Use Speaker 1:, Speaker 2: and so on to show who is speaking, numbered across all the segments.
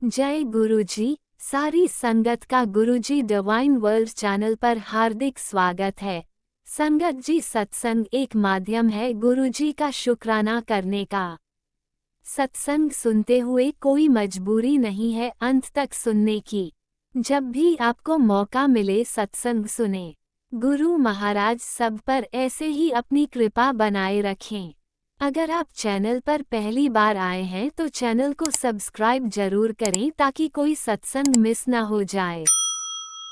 Speaker 1: जय गुरुजी। सारी संगत का गुरुजी डिवाइन वर्ल्ड चैनल पर हार्दिक स्वागत है। संगत जी, सत्संग एक माध्यम है गुरुजी का शुक्राना करने का। सत्संग सुनते हुए कोई मजबूरी नहीं है अंत तक सुनने की। जब भी आपको मौका मिले सत्संग सुने। गुरु महाराज सब पर ऐसे ही अपनी कृपा बनाए रखें। अगर आप चैनल पर पहली बार आए हैं तो चैनल को सब्सक्राइब जरूर करें ताकि कोई सत्संग मिस ना हो जाए।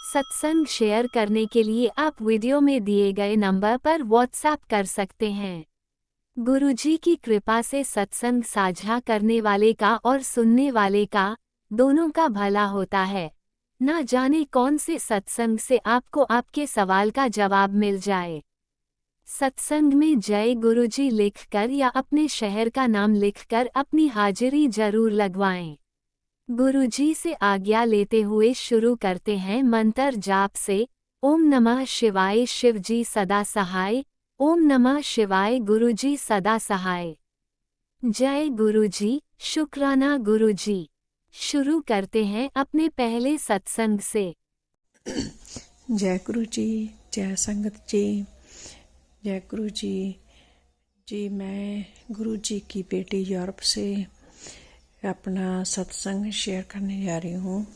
Speaker 1: सत्संग शेयर करने के लिए आप वीडियो में दिए गए नंबर पर व्हाट्सएप कर सकते हैं। गुरुजी की कृपा से सत्संग साझा करने वाले का और सुनने वाले का दोनों का भला होता है। ना जाने कौन से सत्संग से आपको आपके सवाल का जवाब मिल जाए। सत्संग में जय गुरुजी लिखकर या अपने शहर का नाम लिखकर अपनी हाजिरी जरूर लगवाएं। गुरुजी से आज्ञा लेते हुए शुरू करते हैं मंत्र जाप से। ओम नमः शिवाय शिवजी सदा सहाय। ओम नमः शिवाय गुरुजी सदा सहाय। जय गुरुजी, शुक्राना गुरुजी। शुरू करते हैं अपने पहले सत्संग से।
Speaker 2: जय गुरु जी, जय संगत जी, जय गुरु जी। मैं गुरु जी की बेटी यूरोप से अपना सत्संग शेयर करने जा रही हूँ।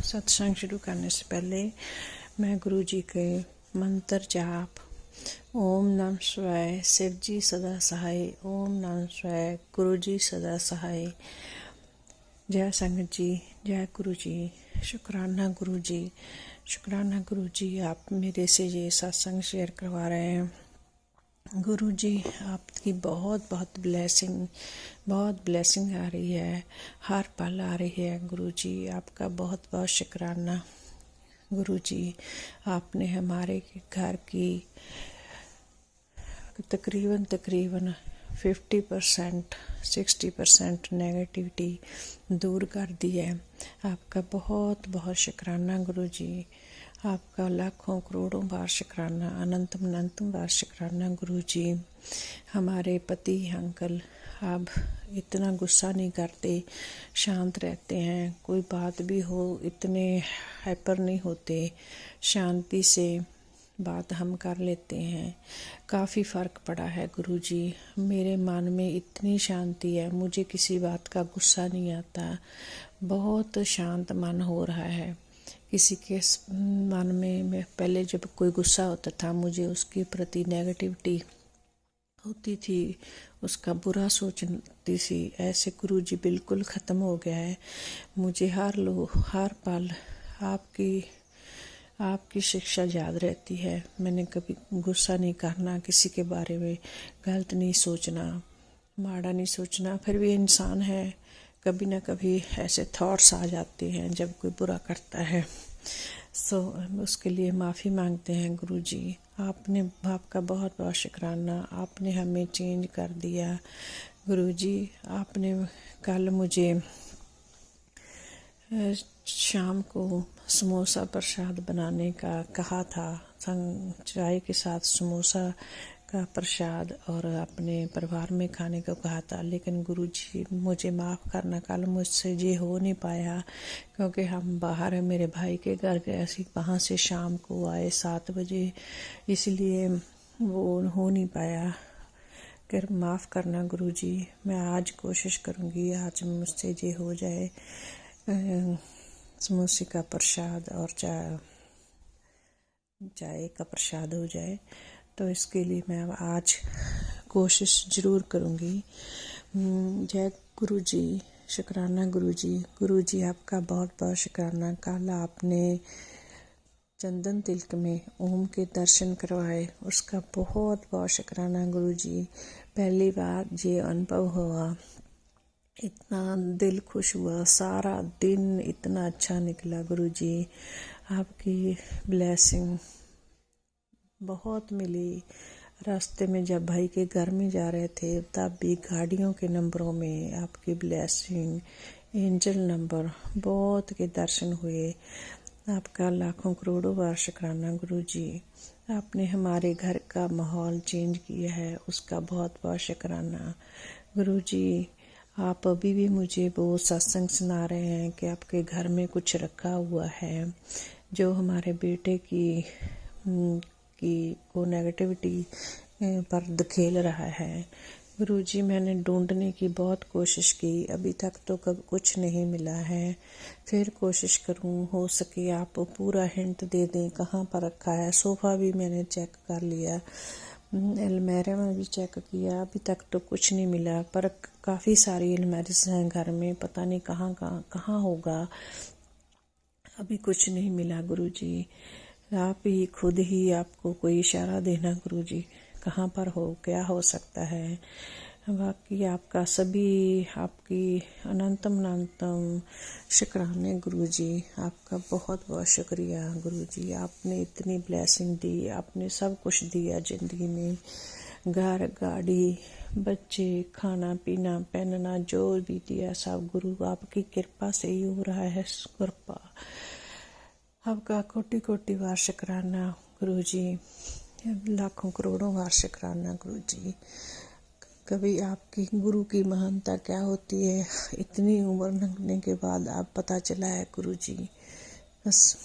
Speaker 2: सत्संग शुरू करने से पहले मैं गुरु जी के मंत्र जाप ओम नमः शिवाय शिव जी सदा सहाय। ओम नमः शिवाय गुरु जी सदा सहाय। जय संगत जी, जय गुरु जी। शुक्राना गुरु जी, शुक्राना गुरु जी, आप मेरे से ये सत्संग शेयर करवा रहे हैं। गुरु जी आपकी बहुत बहुत ब्लेसिंग आ रही है, हर पल आ रही है। गुरु जी आपका बहुत बहुत शुक्राना। गुरु जी आपने हमारे घर की तकरीबन 50% 60% नेगेटिविटी दूर कर दी है। आपका बहुत बहुत शुक्राना गुरु जी। आपका लाखों करोड़ों बार शुक्राना, अनंतम बार शुक्राना गुरु जी। हमारे पति अंकल अब इतना गुस्सा नहीं करते, शांत रहते हैं। कोई बात भी हो इतने हाइपर नहीं होते, शांति से बात हम कर लेते हैं। काफ़ी फ़र्क पड़ा है गुरु जी। मेरे मन में इतनी शांति है, मुझे किसी बात का गुस्सा नहीं आता। बहुत शांत मन हो रहा है। किसी के मन में पहले जब कोई गुस्सा होता था मुझे उसके प्रति नेगेटिविटी होती थी, उसका बुरा सोचती थी। ऐसे गुरु जी बिल्कुल ख़त्म हो गया है। मुझे हर पल आपकी शिक्षा याद रहती है। मैंने कभी गुस्सा नहीं करना, किसी के बारे में गलत नहीं सोचना, माड़ा नहीं सोचना। फिर भी इंसान है, कभी ना कभी ऐसे थॉट्स आ जाते हैं जब कोई बुरा करता है। उसके लिए माफ़ी मांगते हैं गुरु जी। आपका बहुत बहुत शुक्राना। आपने हमें चेंज कर दिया गुरु जी। आपने कल मुझे शाम को समोसा प्रसाद बनाने का कहा था। चाय के साथ समोसा का प्रसाद और अपने परिवार में खाने को कहा था। लेकिन गुरुजी मुझे माफ़ करना, कल मुझसे ये हो नहीं पाया क्योंकि हम बाहर मेरे भाई के घर गए थे, वहाँ से शाम को आए 7 बजे, इसलिए वो हो नहीं पाया। कर माफ़ करना गुरुजी। मैं आज कोशिश करूँगी, आज मुझसे ये हो जाए, समोसे का प्रसाद और चाय का प्रसाद हो जाए। तो इसके लिए मैं आज कोशिश ज़रूर करूँगी। जय गुरु जी, शुक्राना गुरु जी। गुरु जी आपका बहुत बहुत शुक्राना। कल आपने चंदन तिलक में ओम के दर्शन करवाए, उसका बहुत बहुत शुक्राना गुरु जी। पहली बार ये अनुभव हुआ, इतना दिल खुश हुआ, सारा दिन इतना अच्छा निकला गुरु जी। आपकी ब्लेसिंग बहुत मिली। रास्ते में जब भाई के घर में जा रहे थे तब भी गाड़ियों के नंबरों में आपकी ब्लेसिंग, एंजल नंबर बहुत के दर्शन हुए। आपका लाखों करोड़ों बार शुक्राना गुरु जी। आपने हमारे घर का माहौल चेंज किया है, उसका बहुत बहुत शुक्राना गुरु जी। आप अभी भी मुझे वो सत्संग सुना रहे हैं कि आपके घर में कुछ रखा हुआ है जो हमारे बेटे की को नेगेटिविटी पर धकेल रहा है। गुरुजी, मैंने ढूंढने की बहुत कोशिश की, अभी तक तो कब कुछ नहीं मिला है। फिर कोशिश करूं, हो सके आप पूरा हिंट दे दें कहाँ पर रखा है। सोफ़ा भी मैंने चेक कर लिया, अलमारी में भी चेक किया, अभी तक तो कुछ नहीं मिला। पर काफ़ी सारी अलमारीज हैं घर में, पता नहीं कहाँ होगा, अभी कुछ नहीं मिला। गुरुजी, आप ही खुद ही आपको कोई इशारा देना गुरुजी, कहाँ पर हो, क्या हो सकता है। बाकी आपका सभी, आपकी अनंतम शुक्राने गुरुजी, आपका बहुत बहुत शुक्रिया गुरुजी। आपने इतनी ब्लेसिंग दी, आपने सब कुछ दिया ज़िंदगी में, घर, गाड़ी, बच्चे, खाना पीना, पहनना, जो भी दिया सब गुरु आपकी कृपा से ही हो रहा है। कृपा आपका कोटि कोटि बार शुक्राना गुरुजी, लाखों करोड़ों बार शुक्राना गुरुजी। कभी आपकी गुरु की महानता क्या होती है, इतनी उम्र लगने के बाद आप पता चला है गुरुजी। बस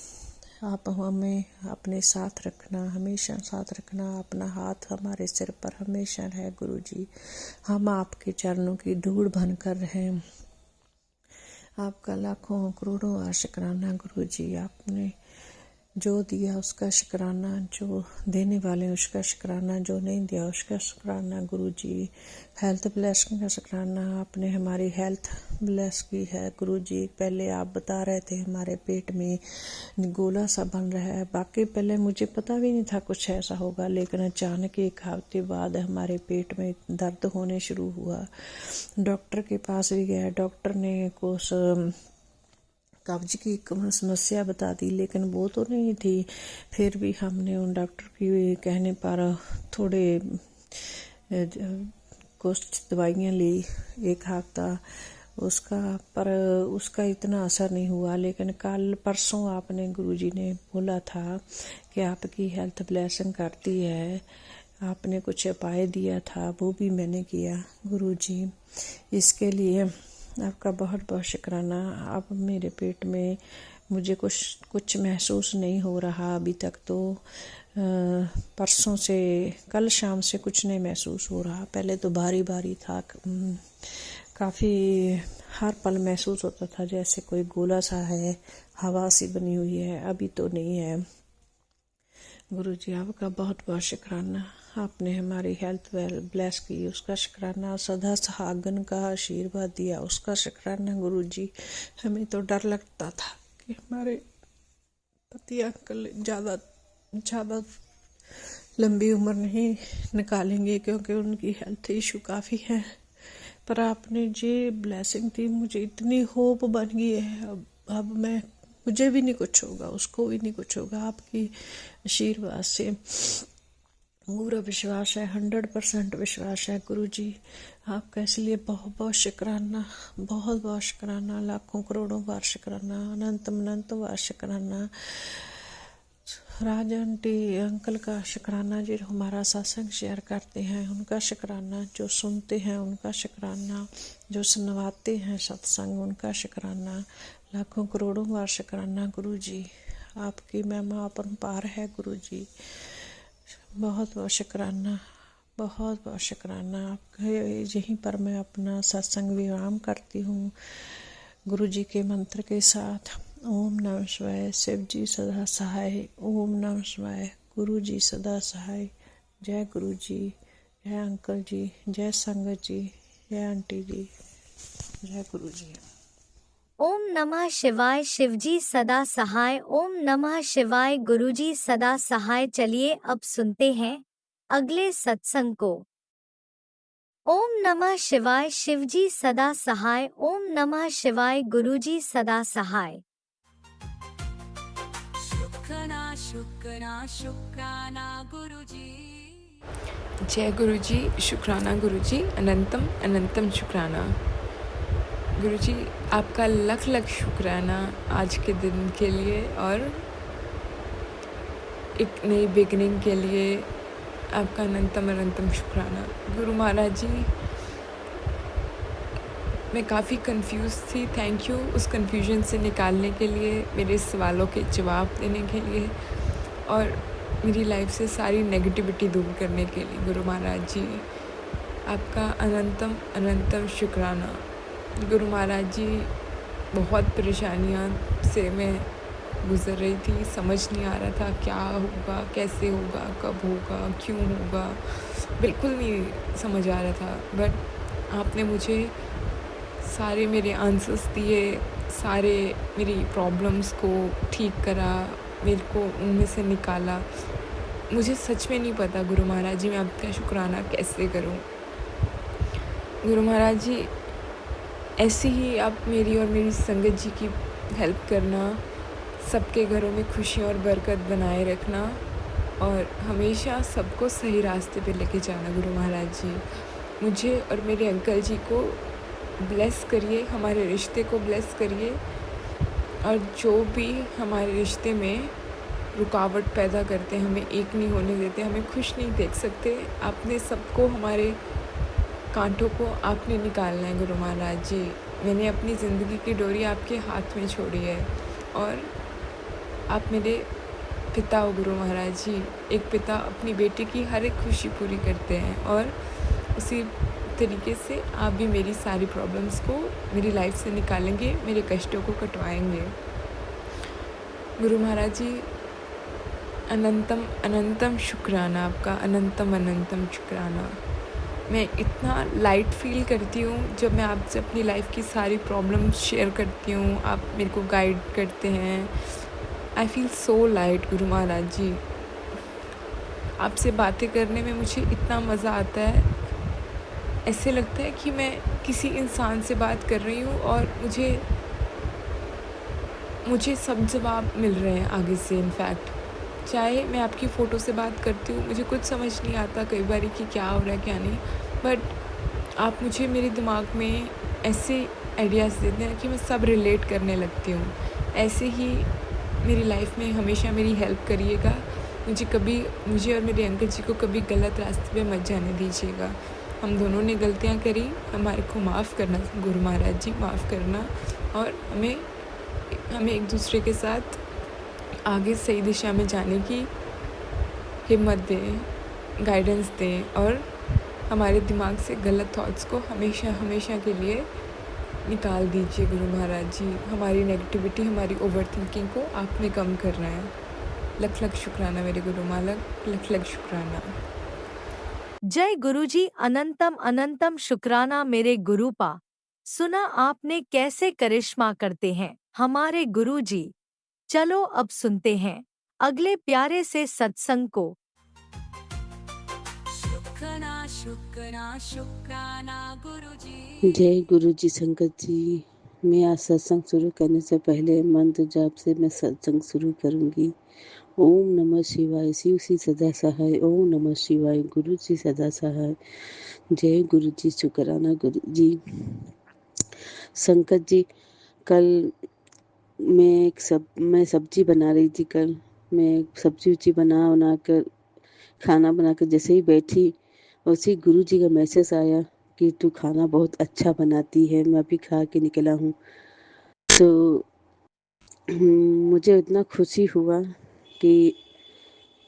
Speaker 2: आप हमें अपने साथ रखना, हमेशा साथ रखना, अपना हाथ हमारे सिर पर हमेशा है गुरुजी। हम आपके चरणों की धूड़ बन कर रहें। आपका लाखों करोड़ों बार शुक्राना गुरुजी। आपने जो दिया उसका शुक्राना, जो देने वाले उसका शुक्राना, जो नहीं दिया उसका शुक्राना गुरुजी। हेल्थ ब्लेसिंग का शुक्राना, आपने हमारी हेल्थ ब्लेस की है गुरुजी। पहले आप बता रहे थे हमारे पेट में गोला सा बन रहा है, बाकी पहले मुझे पता भी नहीं था कुछ ऐसा होगा, लेकिन अचानक 1 हफ्ते बाद हमारे पेट में दर्द होने शुरू हुआ। डॉक्टर के पास भी गया, डॉक्टर ने कुछ कब्ज की समस्या बता दी, लेकिन वो तो नहीं थी। फिर भी हमने उन डॉक्टर के कहने पर थोड़े कुछ दवाइयाँ ली 1 हफ्ता उसका इतना असर नहीं हुआ। लेकिन कल परसों आपने गुरुजी ने बोला था कि आपकी हेल्थ ब्लेसिंग करती है, आपने कुछ उपाय दिया था, वो भी मैंने किया गुरुजी। इसके लिए आपका बहुत बहुत शुक्राना। अब मेरे पेट में मुझे कुछ महसूस नहीं हो रहा अभी तक तो। परसों से, कल शाम से कुछ नहीं महसूस हो रहा। पहले तो भारी भारी था, काफ़ी हर पल महसूस होता था जैसे कोई गोला सा है, हवा सी बनी हुई है, अभी तो नहीं है। गुरुजी, आपका बहुत बहुत शुक्राना। आपने हमारी हेल्थ ब्लेस की, उसका शुक्राना। सदा सहागन का आशीर्वाद दिया, उसका शुक्राना गुरुजी। हमें तो डर लगता था कि हमारे पति अंकल ज़्यादा लंबी उम्र नहीं निकालेंगे, क्योंकि उनकी हेल्थ इशू काफ़ी है। पर आपने जे ब्लेसिंग दी, मुझे इतनी होप बन गई है। अब मुझे भी नहीं कुछ होगा, उसको भी नहीं कुछ होगा। आपकी आशीर्वाद से पूरा विश्वास है, 100% विश्वास है गुरुजी। आपका इसलिए बहुत बहुत शुक्राना, बहुत बहुत शुक्राना, लाखों करोड़ों बार शुक्राना, अनंत बार शुक्राना। राजा आंटी अंकल का शुक्राना, जो हमारा सत्संग शेयर करते हैं उनका शुक्राना, जो सुनते हैं उनका शुक्राना, जो सुनवाते हैं सत्संग उनका शुक्राना, लाखों करोड़ों बार शुक्राना गुरुजी। आपकी महिमा अपरंपार है गुरुजी। बहुत बहुत शुक्राना, बहुत बहुत शुक्राना। आपके यहीं पर मैं अपना सत्संग विराम करती हूँ गुरुजी के मंत्र के साथ। ओम नमः शिवाय, शिव जी सदा सहाय। ओम नमः शिवाय, गुरु जी सदा सहाय। जय गुरु जी, जय अंकल जी, जय संगत जी, जय आंटी जी, जय गुरु जी।
Speaker 1: ओम नमः शिवाय, शिवजी सदा सहाय। ओम नमः शिवाय, गुरुजी सदा सहाय। चलिए अब सुनते हैं अगले सत्संग को। ओम नमः शिवाय, शिवजी सदा सहाय। ओम नमः शिवाय, गुरुजी सदा सहाय।
Speaker 3: शुक्राना गुरुजी। जय गुरुजी, शुक्राना गुरुजी, अनंतम अनंतम शुक्राना गुरुजी। आपका लख लख शुक्राना आज के दिन के लिए और एक नई बिगनिंग के लिए। आपका अनंतम अनंतम शुक्राना गुरु महाराज जी। मैं काफ़ी कंफ्यूज थी। थैंक यू उस कन्फ्यूजन से निकालने के लिए, मेरे सवालों के जवाब देने के लिए और मेरी लाइफ से सारी नेगेटिविटी दूर करने के लिए। गुरु महाराज जी, आपका अनंतम अनंतम शुक्राना। गुरु महाराज जी, बहुत परेशानियाँ से मैं गुज़र रही थी। समझ नहीं आ रहा था क्या होगा, कैसे होगा, कब होगा, क्यों होगा, बिल्कुल नहीं समझ आ रहा था। बट आपने मुझे सारे मेरे आंसर्स दिए, सारे मेरी प्रॉब्लम्स को ठीक करा, मेरे को उनमें से निकाला। मुझे सच में नहीं पता गुरु महाराज जी मैं आपका शुक्राना कैसे करूं। गुरु महाराज जी, ऐसे ही आप मेरी और मेरी संगत जी की हेल्प करना, सबके घरों में खुशी और बरकत बनाए रखना और हमेशा सबको सही रास्ते पे लेके जाना। गुरु महाराज जी, मुझे और मेरे अंकल जी को ब्लेस करिए, हमारे रिश्ते को ब्लेस करिए और जो भी हमारे रिश्ते में रुकावट पैदा करते, हमें एक नहीं होने देते, हमें खुश नहीं देख सकते, आपने सबको, हमारे कांटों को आपने निकालना है। गुरु महाराज जी, मैंने अपनी ज़िंदगी की डोरी आपके हाथ में छोड़ी है और आप मेरे पिता हो गुरु महाराज जी। एक पिता अपनी बेटी की हर एक खुशी पूरी करते हैं और उसी तरीके से आप भी मेरी सारी प्रॉब्लम्स को मेरी लाइफ से निकालेंगे, मेरे कष्टों को कटवाएंगे। गुरु महाराज जी, अनंतम अनंतम शुक्राना आपका, अनंतम अनंतम शुक्राना। मैं इतना लाइट फील करती हूँ जब मैं आपसे अपनी लाइफ की सारी प्रॉब्लम्स शेयर करती हूँ, आप मेरे को गाइड करते हैं। I feel so light Guru Maharaj जी। आपसे बातें करने में मुझे इतना मज़ा आता है, ऐसे लगता है कि मैं किसी इंसान से बात कर रही हूँ और मुझे सब जवाब मिल रहे हैं आगे से। इनफैक्ट चाहे मैं आपकी फ़ोटो से बात करती हूँ, मुझे कुछ समझ नहीं आता कई बार कि क्या हो रहा है क्या नहीं, बट आप मुझे मेरे दिमाग में ऐसे आइडियाज़ देते हैं कि मैं सब रिलेट करने लगती हूँ। ऐसे ही मेरी लाइफ में हमेशा मेरी हेल्प करिएगा। मुझे और मेरे अंकल जी को कभी गलत रास्ते पे मत जाने दीजिएगा। हम दोनों ने गलतियाँ करी, हमारे को माफ़ करना गुरु महाराज जी, माफ़ करना और हमें एक दूसरे के साथ आगे सही दिशा में जाने की हिम्मत दें, गाइडेंस दें और हमारे दिमाग से गलत थॉट्स को हमेशा के लिए निकाल दीजिए गुरु महाराज जी। हमारी नेगेटिविटी, हमारी ओवर थिंकिंग को आपने कम करना है। लख लख शुक्राना मेरे गुरु मालक, लख लख शुक्राना।
Speaker 4: जय गुरुजी, अनंतम अनंतम शुक्राना मेरे गुरुपा। सुना आपने कैसे करिश्मा करते हैं हमारे गुरुजी। चलो अब सुनते हैं अगले प्यारे से सत्संग को।
Speaker 5: शुक्राना शुक्राना शुक्राना गुरुजी।
Speaker 6: जय गुरु जी संगत जी। मैं आज सत्संग शुरू करने से पहले मंत्र जाप से मैं सत्संग शुरू करूंगी। ओम नमः शिवाय, शिव सी सदा सहाय। ओम नमः शिवाय, गुरु जी सदा सहाय। जय गुरु जी, शुक्राना गुरु जी। संगत जी, कल मैं सब्जी बना रही थी। कल मैं सब्जी उब्जी बना कर खाना बनाकर जैसे ही बैठी, उसी गुरु जी का मैसेज आया कि तू खाना बहुत अच्छा बनाती है। मैं अभी खा के निकला हूँ। तो मुझे इतना खुशी हुआ कि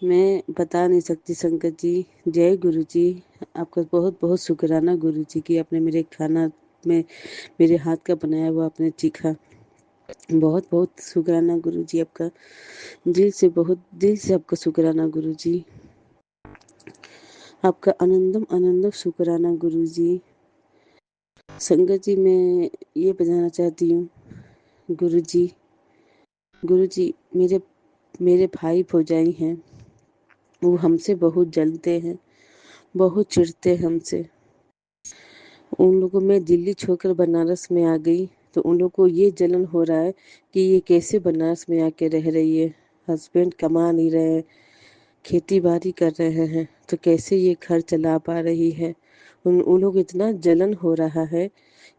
Speaker 6: मैं बता नहीं सकती। संगत जी, जय गुरु जी। आपका बहुत बहुत शुक्राना गुरु जी कि आपने मेरे खाना में मेरे हाथ का बनाया हुआ आपने चीखा। बहुत बहुत शुक्राना गुरु जी आपका, बहुत दिल से आपका शुक्राना गुरु जी। आपका अनंतम अनंतम शुक्राना गुरु जी। संगत जी, मैं ये बताना चाहती हूँ गुरु जी, मेरे मेरे भाई भौजाई हैं, वो हमसे बहुत जलते हैं, बहुत चिढ़ते हैं हमसे। उन लोगों में दिल्ली छोड़कर बनारस में आ गई तो उन लोगों को ये जलन हो रहा है कि ये कैसे बनारस में आके रह रही है। हस्बैंड कमा नहीं रहे हैं, खेती बाड़ी कर रहे हैं, तो कैसे ये घर चला पा रही है। उन लोग इतना जलन हो रहा है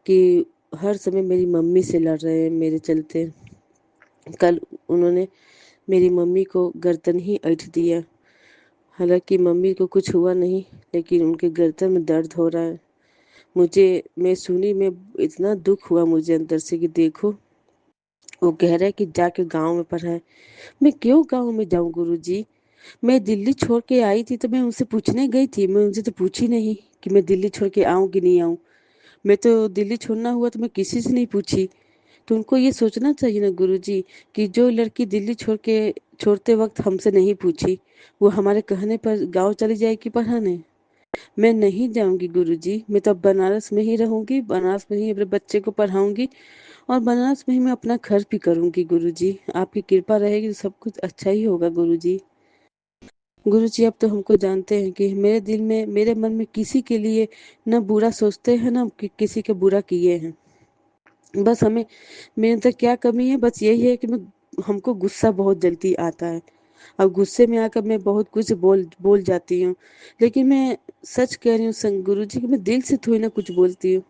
Speaker 6: कि हर समय मेरी मम्मी से लड़ रहे हैं मेरे चलते। कल उन्होंने मेरी मम्मी को गर्दन ही ऐंठ दिया। हालांकि मम्मी को कुछ हुआ नहीं, लेकिन उनके गर्दन में दर्द हो रहा है। मैं सुनी, मैं इतना दुख हुआ मुझे अंदर से कि देखो, वो कह रहा है कि जाके गाँव में पढ़ाए। मैं क्यों गाँव में जाऊँ गुरुजी? मैं दिल्ली छोड़ के आई थी तो मैं उनसे पूछने गई थी, मैं उनसे तो पूछी नहीं कि मैं दिल्ली छोड़ के आऊँ कि नहीं आऊँ। मैं तो दिल्ली छोड़ना हुआ तो मैं किसी से नहीं पूछी। तो उनको ये सोचना चाहिए ना गुरुजी कि जो लड़की दिल्ली छोड़ते वक़्त हमसे नहीं पूछी, वो हमारे कहने पर गाँव चली जाएगी पढ़ाने। मैं नहीं जाऊँगी गुरुजी, मैं तो अब बनारस में ही रहूँगी, बनारस में ही अपने बच्चे को पढ़ाऊँगी और बनारस में ही मैं अपना घर भी करूँगी गुरुजी। आपकी कृपा रहेगी तो सब कुछ अच्छा ही होगा गुरुजी। गुरुजी, अब तो हमको जानते हैं कि मेरे दिल में, मेरे मन में किसी के लिए ना बुरा सोचते हैं, ना किसी के बुरा किए हैं। बस हमें, मेरे अंदर क्या कमी है, बस यही है कि मैं हमको गुस्सा बहुत जल्दी आता है और गुस्से में आकर मैं बहुत कुछ बोल बोल जाती हूँ। लेकिन मैं सच कह रही हूँ गुरुजी कि मैं दिल से थोड़ी ना कुछ बोलती हूँ।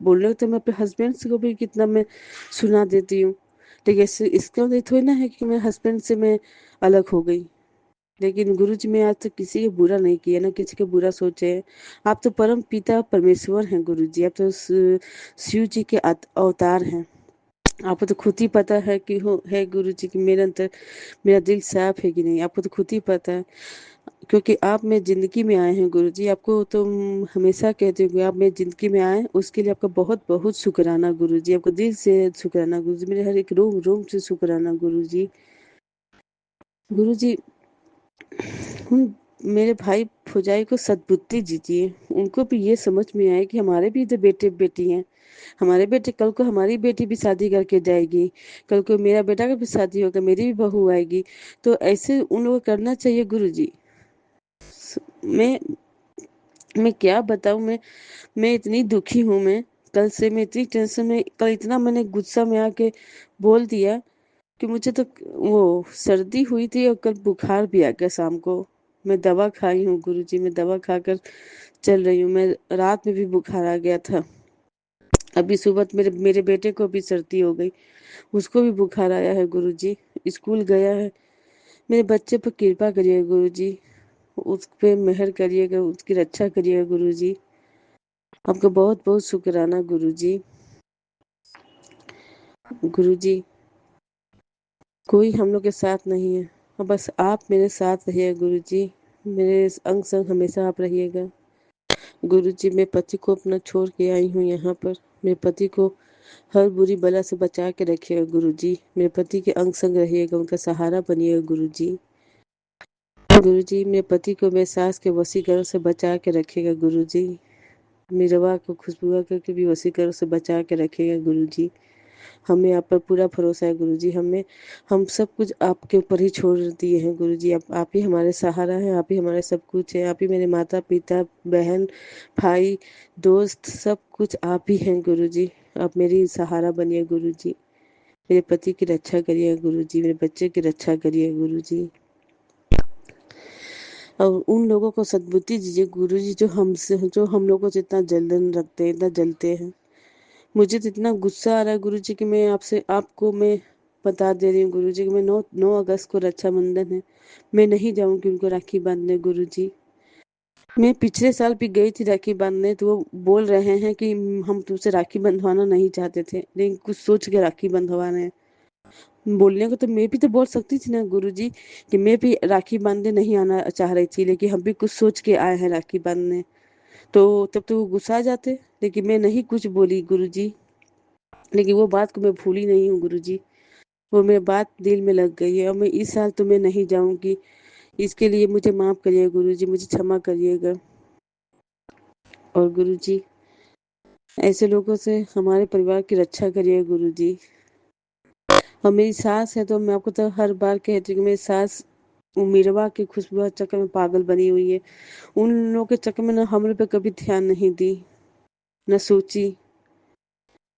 Speaker 6: बोल रहे हो तो मैं अपने हस्बैंड से को भी कितना मैं सुना देती हूँ। लेकिन इसका मतलब थोड़ी ना है कि मेरे हस्बैंड से मैं अलग हो गई। लेकिन गुरुजी, मैं आज तक किसी का बुरा नहीं किया, ना किसी का बुरा सोचे है। आप तो परम पिता परमेश्वर हैं गुरुजी, आप तो शिव जी के अवतार हैं। आपको तो खुद ही पता है कि हो है गुरुजी कि मेरे अंदर मेरा दिल साफ है कि नहीं, आपको तो खुद ही पता है। क्योंकि आप मेरी ज़िंदगी में आए हैं गुरुजी, आपको तो हमेशा कहती हूँ कि आप मेरी ज़िंदगी में आए, उसके लिए आपका बहुत-बहुत शुक्राना गुरुजी, आपको दिल से शुक्राना गुरुजी, मेरे हर एक रोम-रोम से शुक्राना गुरुजी। गुरुजी, उन मेरे भाई भौजाई को सद्बुद्धि दीजिए, उनको भी ये समझ में आए कि हमारे भी तो बेटे-बेटी हैं। हमारे बेटे, कल को हमारी बेटी भी शादी करके जाएगी, कल को मेरा बेटा का भी शादी होगा, मेरी भी बहू आएगी, तो ऐसे उन लोगों को करना चाहिए गुरुजी। मैं मैं क्या बताऊँ, मैं इतनी दुखी हूँ, कल से मैं इतनी टेंशन में, कल इतना मैंने गुस्सा में आके बोल दिया कि मुझे तो वो सर्दी हुई थी और कल बुखार भी आ गया शाम को। मैं दवा खाई हूँ गुरुजी, मैं दवा खाकर चल रही हूँ। मैं रात में भी बुखार आ गया था। अभी सुबह तो मेरे मेरे बेटे को भी सर्दी हो गई, उसको भी बुखार आया है गुरुजी, स्कूल गया है। मेरे बच्चे पर कृपा करिएगा गुरुजी, उस पे मेहर करिएगा, उसकी रक्षा करिएगा गुरुजी। आपका बहुत-बहुत शुक्राना गुरुजी। गुरुजी, कोई हम लोग के साथ नहीं है, और बस आप मेरे साथ रहिए गुरुजी, मेरे अंग संग हमेशा आप रहिएगा। गुरुजी, मैं पति को अपना छोड़ के आई हूँ यहाँ पर, मेरे पति को हर बुरी बला से बचा के रखिएगा गुरुजी, मेरे पति के अंग संग रहिएगा, उनका सहारा बनिएगा गुरुजी। गुरुजी, मेरे पति को मेरे सास के वशीकरण से बचा के रखिएगा गुरुजी, मिरवा को खुशबुआ करके भी वशीकरण से बचा के रखिएगा गुरुजी। हमें आप पर पूरा भरोसा है गुरुजी, हम सब कुछ आपके ऊपर ही छोड़ दिए हैं गुरुजी। आप ही हमारे सहारा हैं, आप ही हमारे सब कुछ हैं, आप ही मेरे माता-पिता, बहन, भाई, दोस्त, सब कुछ आप ही हैं गुरुजी। आप मेरी सहारा बनिए गुरुजी। मेरे पति की रक्षा करिए गुरुजी, मेरे बच्चे की रक्षा करिए गुरुजी। और उन लोगों को सद्बुद्धि दीजिए गुरुजी जो हम लोगों से इतना जलन रखते हैं, इतना जलते हैं। मुझे तो इतना गुस्सा आ रहा है गुरुजी कि आपको मैं बता दे रही हूँ गुरुजी कि मैं 9 अगस्त को रक्षाबंधन है, मैं नहीं जाऊँगी उनको राखी बांधने गुरुजी। मैं पिछले साल भी गई थी राखी बांधने, तो वो बोल रहे हैं कि हम तुमसे राखी बंधवाना नहीं चाहते थे, लेकिन कुछ सोच के राखी बंधवा रहे हैं। बोलने को तो मैं भी तो बोल सकती थी ना गुरुजी कि मैं भी राखी बांधने नहीं आना चाह रही थी, लेकिन हम भी कुछ सोच के आए हैं राखी बांधने। तो तब तो वो गुस्सा आ जाते, लेकिन मैं नहीं कुछ बोली गुरुजी। लेकिन वो बात को मैं भूली नहीं हूँ गुरुजी, वो मेरी बात दिल में लग गई है, और मैं इस साल तो मैं नहीं जाऊँगी। इसके लिए मुझे माफ़ करिएगा गुरुजी, मुझे क्षमा करिएगा। और गुरुजी, ऐसे लोगों से हमारे परिवार की रक्षा करिएगा गुरुजी। और मेरी सास है, तो मैं आपको तो हर बार कहती हूँ कि मेरी सास मिरवा की खुशबू के चक्कर में पागल बनी हुई है। उन लोगों के चक्कर में ना हम लोग पे कभी ध्यान नहीं दी, ना सोची।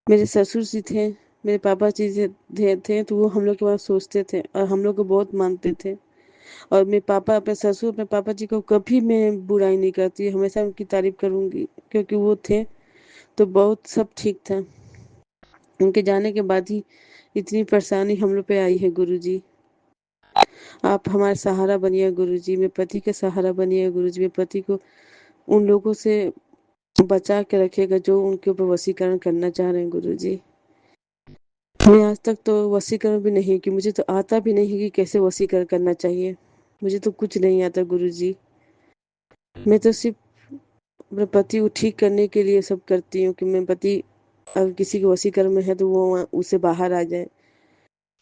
Speaker 6: मेरे ससुर जी थे, मेरे पापा जी थे, तो वो हम लोग के बारे में सोचते थे और हम लोग को बहुत मानते थे। और मेरे पापा, अपने ससुर, अपने पापा जी को कभी मैं बुराई नहीं करती, हमेशा उनकी तारीफ करूँगी, क्योंकि वो थे तो बहुत सब ठीक था। उनके जाने के बाद ही इतनी परेशानी हम लोग पे आई है गुरुजी। आप हमारा सहारा बनिए गुरुजी, मेरे पति का सहारा बनिए गुरुजी, मेरे पति को उन लोगों से बचा के रखेगा जो उनके ऊपर वशीकरण करना चाह रहे हैं गुरुजी। मैं आज तक तो वशीकरण भी नहीं की, मुझे तो आता भी नहीं कि कैसे वशीकरण करना चाहिए। मुझे तो कुछ नहीं आता गुरुजी। मैं तो सिर्फ अपने पति को ठीक करने के लिए सब करती हूँ कि मैं पति अगर किसी के वशीकरण में है तो वो उससे बाहर आ जाए।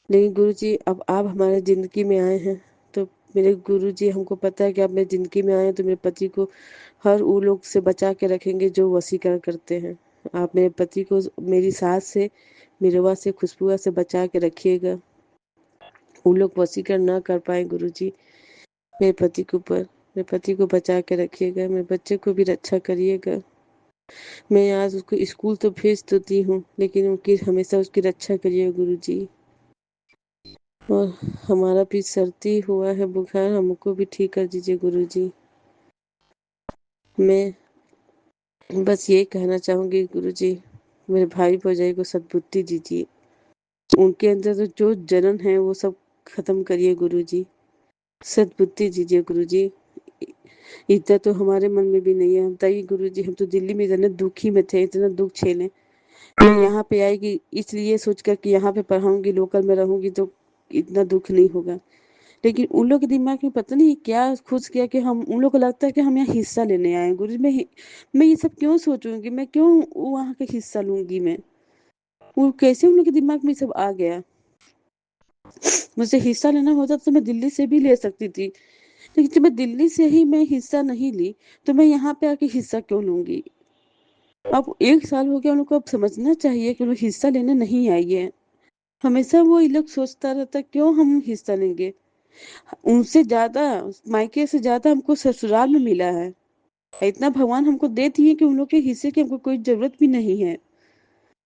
Speaker 6: लेकिन गुरुजी अब आप हमारे ज़िंदगी में आए हैं तो मेरे गुरुजी हमको पता है कि आप मेरी ज़िंदगी में आए हैं तो मेरे पति को हर वो लोग से बचा के रखेंगे जो वशीकरण करते हैं। आप मेरे पति को मेरी सास से, मिरवा से, खुशबुआ से बचा के रखिएगा। वो लोग वशीकरण ना कर पाए गुरुजी मेरे पति के ऊपर। मेरे पति को बचा के रखिएगा, मेरे बच्चे को भी रक्षा करिएगा। मैं आज उसको स्कूल तो भेज देती हूँ लेकिन उनकी हमेशा उसकी रक्षा करिए गुरुजी। और हमारा भी सर्दी हुआ है, बुखार, हमको भी ठीक कर दीजिए गुरुजी। मैं बस यही कहना चाहूँगी गुरुजी, मेरे भाई भौजाई को सद्बुद्धि दीजिए। उनके अंदर तो जो जलन है वो सब खत्म करिए गुरुजी। सद्बुद्धि दीजिए गुरुजी। इतना तो हमारे मन में भी नहीं है। हम बताइए गुरुजी, हम तो दिल्ली में इतने दुखी में थे, इतना दुख झेले। मैं यहाँ पे आएगी इसलिए सोचकर कि यहाँ पे पढ़ाऊंगी, लोकल में रहूंगी तो इतना दुख नहीं होगा। लेकिन उन लोग के दिमाग में पता नहीं क्या घुस गया कि हम, उन लोग को लगता है कि हम यहाँ हिस्सा लेने आए हैं। गुरुजी मैं ये सब क्यों सोचूंगी, मैं क्यों वहाँ का हिस्सा लूंगी मैं? वो कैसे उन लोग के दिमाग में ये सब आ गया? मुझे हिस्सा लेना होता तो मैं दिल्ली से भी ले सकती थी, लेकिन जब मैं दिल्ली से ही मैं हिस्सा नहीं ली तो मैं यहाँ पे आके हिस्सा क्यों लूंगी? अब 1 साल हो गया, उन लोग को अब समझना चाहिए कि वो लोग हिस्सा लेने नहीं आई है। हमेशा वो ये लोग सोचता रहता है, क्यों हम हिस्सा लेंगे? उनसे ज़्यादा, मायके से ज़्यादा हमको ससुराल में मिला है। इतना भगवान हमको दे दिए कि उन लोग के हिस्से की हमको कोई ज़रूरत भी नहीं है।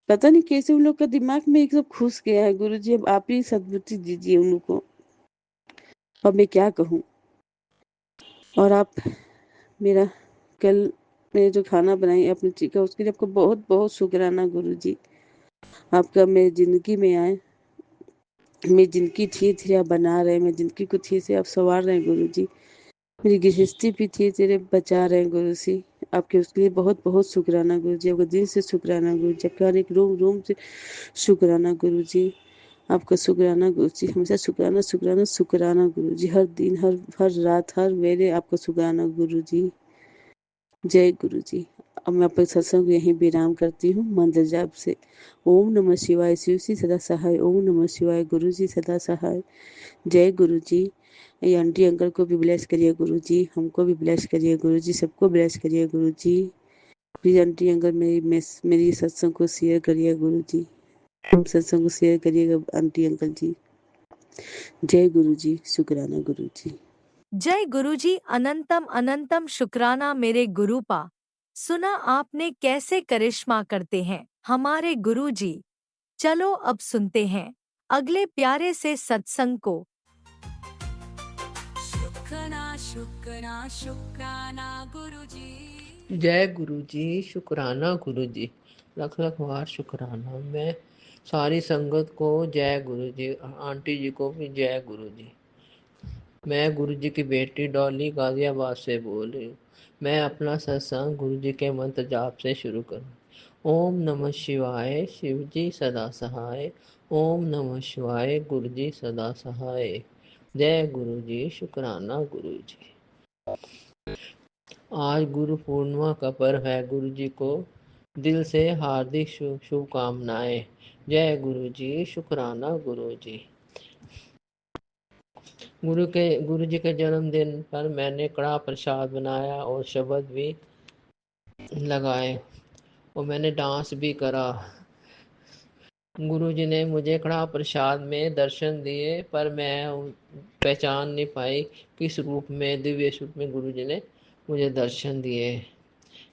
Speaker 6: पता नहीं कैसे उन लोग का दिमाग में एक सब घुस गया है। गुरुजी अब आप ही सद्बुद्धि दीजिए उन लोग को। अब मैं क्या कहूँ? और आप मेरा कल मैंने जो खाना बनाई अपनी चिका, उसके लिए आपको बहुत बहुत शुक्राना गुरुजी। आपका मेरी ज़िंदगी में आए, मेरी ज़िंदगी धीरे-धीरे आप बना रहे हैं, मेरी ज़िंदगी को धीरे से आप सँवार रहे हैं गुरुजी। मेरी गृहस्थी भी धीरे-धीरे बचा रहे हैं गुरुजी। आपके उसके लिए बहुत-बहुत शुक्राना गुरुजी। आपका दिल से शुक्राना गुरुजी। आपका हर एक रोम-रोम से शुक्राना गुरुजी। आपका शुक्राना गुरुजी। हमेशा शुक्राना, शुक्राना, शुक्राना गुरुजी। हर दिन, हर हर रात, हर वेले आपका शुक्राना गुरुजी। जय गुरुजी। अब मैं अपने सत्संग को यहीं विराम करती हूँ मंत्र जाप से। ओम नमः शिवाय। शिव जी सदा सहाय। ओम नमः शिवाय। गुरुजी सदा सहाय। जय गुरुजी। ये आंटी अंकल को भी ब्लेस करिए गुरुजी, हमको भी ब्लेस करिए गुरुजी, सबको ब्लेस करिए गुरुजी। प्लीज आंटी अंकल मेरी सत्संग को शेयर करिए गुरुजी। हम सत्संग को शेयर करिएगा आंटी अंकल जी। जय गुरुजी। शुक्राना गुरुजी।
Speaker 4: जय गुरुजी। अनंतम अनंतम शुक्राना मेरे गुरुपा। सुना आपने कैसे करिश्मा करते हैं हमारे गुरुजी। चलो अब सुनते हैं अगले प्यारे से सत्संग को।
Speaker 5: शुक्राना शुक्राना गुरुजी।
Speaker 7: जय गुरु जी। शुक्राना गुरु जी। लख लख बार शुक्राना। मैं सारी संगत को जय गुरु जी, आंटी जी को भी जय गुरु जी। मैं गुरु जी की बेटी डॉली गाजियाबाद से बोल रही हूँ। मैं अपना सत्संग गुरु जी के मंत्र जाप से शुरू करूँ। ओम नमः शिवाय। शिव जी सदा सहाय। ओम नमः शिवाय। गुरु जी सदा सहाय। जय गुरु जी। शुक्राना गुरु जी। आज गुरु पूर्णिमा का पर्व है। गुरु जी को दिल से हार्दिक शुभकामनाएं। जय गुरु जी। शुक्राना गुरु जी। गुरु जी के जन्मदिन पर मैंने कड़ा प्रसाद बनाया और शब्द भी लगाए और मैंने डांस भी करा। गुरु जी ने मुझे कड़ा प्रसाद में दर्शन दिए पर मैं पहचान नहीं पाई किस रूप में, दिव्य रूप में गुरु जी ने मुझे दर्शन दिए।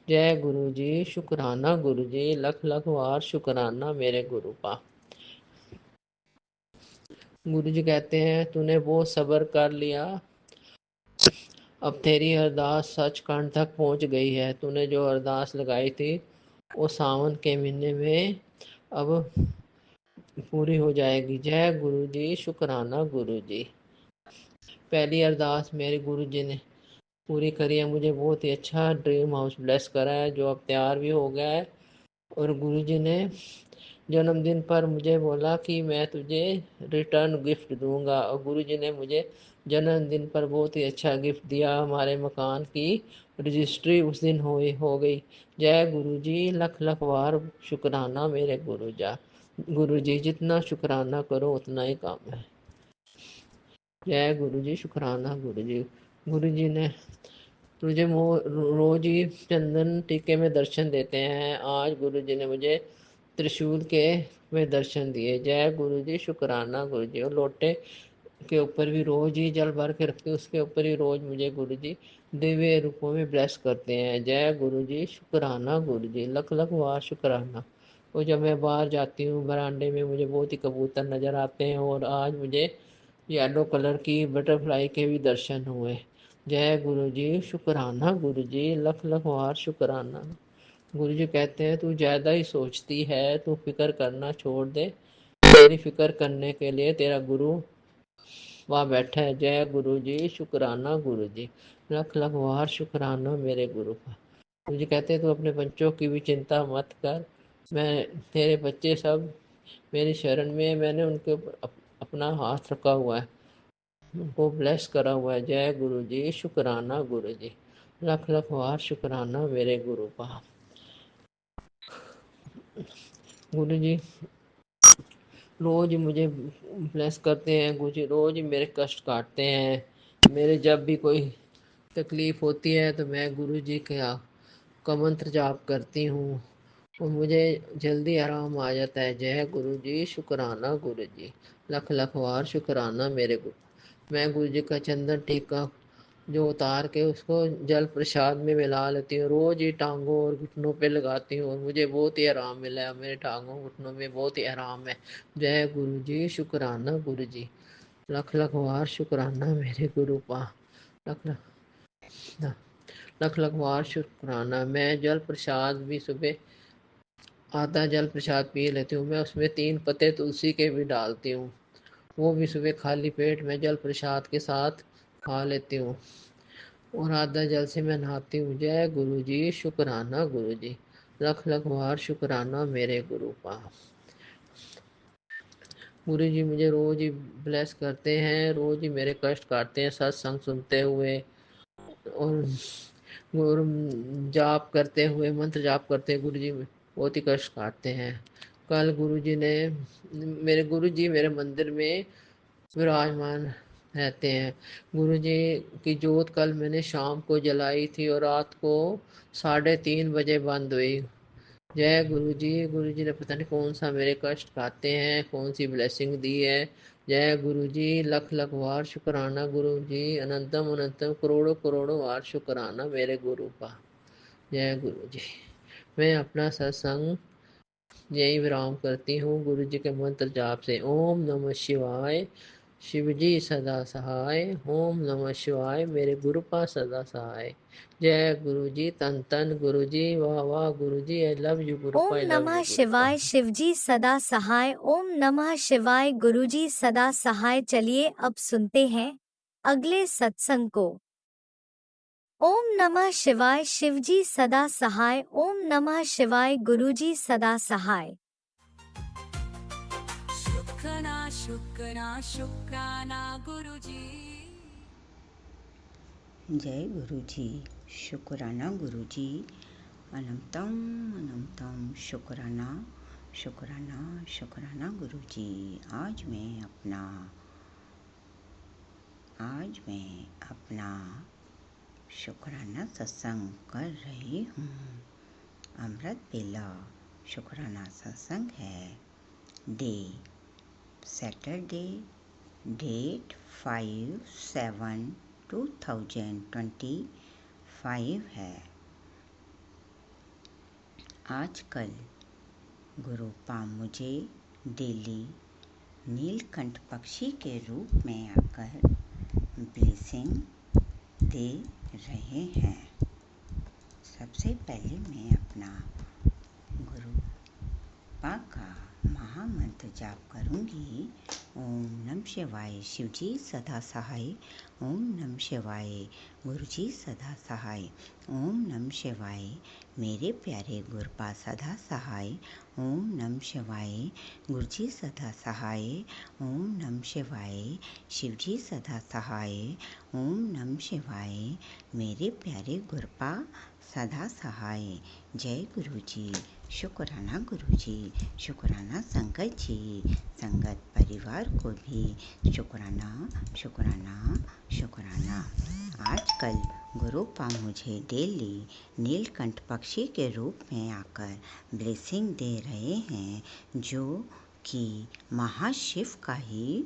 Speaker 7: जय गुरु जी। शुक्राना गुरु जी। लख लख बार शुक्राना मेरे गुरु पा। गुरु जी कहते हैं तूने वो सब्र कर लिया, अब तेरी अरदास सचखंड तक पहुंच गई है। तूने जो अरदास लगाई थी वो सावन के महीने में अब पूरी हो जाएगी। जय गुरु जी। शुक्राना गुरु जी। पहली अरदास मेरे गुरु जी ने पूरी करी है। मुझे बहुत ही अच्छा ड्रीम हाउस ब्लेस करा है, जो अब तैयार भी हो गया है। और गुरुजी ने जन्मदिन पर मुझे बोला कि मैं तुझे रिटर्न गिफ्ट दूंगा, और गुरुजी ने मुझे जन्मदिन पर बहुत ही अच्छा गिफ्ट दिया। हमारे मकान की रजिस्ट्री उस दिन हो गई। जय गुरुजी, लख लख बार शुक्राना मेरे गुरुजी, जितना शुक्राना करो उतना ही कम है। जय गुरुजी, शुक्राना गुरुजी। गुरुजी ने मुझे रोज ही चंदन टीके में दर्शन देते हैं। आज गुरुजी ने मुझे त्रिशूल के में दर्शन दिए। जय गुरुजी, शुक्राना गुरुजी। और लोटे के ऊपर भी रोज ही जल भर के रखते, उसके ऊपर ही रोज मुझे गुरुजी दिव्य रूपों में ब्लेस करते हैं। जय गुरुजी, शुक्राना गुरुजी, लख लख बार शुक्राना। और जब मैं बाहर जाती हूँ बरामदे में, मुझे बहुत ही कबूतर नज़र आते हैं, और आज मुझे येलो कलर की बटरफ्लाई के भी दर्शन हुए। जय गुरुजी, शुक्राना गुरुजी, लख लख बार शुक्राना। गुरुजी कहते हैं, तू ज़्यादा ही सोचती है, तू फिक्र करना छोड़ दे, तेरी फिक्र करने के लिए तेरा गुरु वहाँ बैठा है। जय गुरुजी, शुक्राना गुरुजी, लख लख बार शुक्राना मेरे गुरु का। गुरुजी कहते हैं, तू अपने बच्चों की भी चिंता मत कर, मैं तेरे बच्चे सब मेरी शरण में है। मैंने उनके ऊपर अपना हाथ रखा हुआ है, उनको ब्लेस करा हुआ है। जय गुरुजी, शुक्राना गुरुजी, लख लख बार शुक्राना मेरे गुरु का। गुरुजी रोज मुझे ब्लेस करते हैं, गुरुजी रोज मेरे कष्ट काटते हैं। मेरे जब भी कोई तकलीफ होती है तो मैं गुरुजी का मंत्र जाप करती हूँ, और मुझे जल्दी आराम आ जाता है। जय गुरुजी, शुक्राना गुरुजी, लख लख बार शुक्राना मेरे गुरु। मैं गुरुजी का चंदन टीका जो उतार के उसको जल प्रसाद में मिला लेती हूँ, रोज ही टांगों और घुटनों पे लगाती हूँ, और मुझे बहुत ही आराम मिला है। मेरे टांगों घुटनों में बहुत ही आराम है। जय गुरुजी, शुक्राना गुरुजी, लख लख बार शुक्राना मेरे गुरु पा। लख लख लख लख बार शुक्राना। मैं जल प्रसाद भी सुबह आधा जल प्रसाद पी लेती हूँ। मैं उसमें 3 पत्ते तुलसी के भी डालती हूँ, वो भी सुबह खाली पेट में जल प्रसाद के साथ खा लेती हूँ, और आधा जल से मैं नहाती हूँ। जय गुरुजी, शुक्राना गुरुजी, लख लख बार शुक्राना मेरे गुरु का। गुरुजी मुझे रोज ही ब्लेस करते हैं, रोज ही मेरे कष्ट काटते हैं सत्संग सुनते हुए, और और जाप करते हुए, मंत्र जाप करते हुए गुरुजी बहुत ही कष्ट काटते हैं। कल गुरुजी ने गुरुजी मेरे मंदिर में विराजमान रहते हैं। गुरुजी की जोत कल मैंने शाम को जलाई थी, और रात को 3:30 बजे बंद हुई। जय गुरुजी। गुरुजी ने पता नहीं कौन सा मेरे कष्ट काटे हैं, कौन सी ब्लेसिंग दी है। जय गुरुजी, लख लख बार शुक्राना गुरुजी, अनंतम अनंतम करोड़ों करोड़ों बार शुक्राना मेरे गुरु का। जय गुरुजी। मैं अपना सत्संग यही विराम करती हूँ गुरु जी के मंत्र जाप से। ओम नमः शिवाय, शिवजी सदा सहाय। ओम नमः शिवाय, मेरे गुरु पा सदा सहाय। जय गुरु जी, तन तन गुरु जी, वाह वाह गुरु जी, आई लव यू गुरु पा,
Speaker 4: ओम
Speaker 7: आई लव
Speaker 4: नमः
Speaker 7: यू गुरु पा।
Speaker 4: शिवाय, शिवजी सदा सहाय। ओम नमः शिवाय, गुरुजी सदा सहाय। चलिए अब सुनते हैं अगले सत्संग को। ओम नमः शिवाय, शिवजी सदा सहाय। ओम नमः शिवाय, गुरुजी सदा सहाय।
Speaker 5: शुक्राना शुक्राना शुक्राना गुरुजी।
Speaker 8: जय गुरुजी, शुक्राना गुरुजी, अनंतम अनंतम शुक्राना शुक्राना शुक्राना गुरुजी। आज मैं अपना शुक्राना सत्संग कर रही हूँ। अमृत बेला शुक्राना सत्संग है। डे सैटरडे, डेट 5/7/2025 है। आजकल गुरुपा मुझे डेली नीलकंठ पक्षी के रूप में आकर ब्लेसिंग दे रहे हैं। सबसे पहले मैं अपना गुरुपा का महामंत्र जाप करूंगी। ओम नमः शिवाय शिवजी सदा सहाय। ओम नमः शिवाय गुरुजी सदा सहाय। ओम नमः शिवाय मेरे प्यारे गुरपा सदा सहाय। ओम नमः शिवाय गुरुजी सदा सहाय। ओम नमः शिवाय शिवजी सदा सहाय। ओम नमः शिवाय मेरे प्यारे गुरपा सदा सहाय। जय गुरु जी। शुक्राना गुरु जी, शुक्राना संगत जी, संगत परिवार को भी शुक्राना शुक्राना शुक्राना। आजकल गुरुपा मुझे डेली नीलकंठ पक्षी के रूप में आकर ब्लेसिंग दे रहे हैं, जो कि महाशिव का ही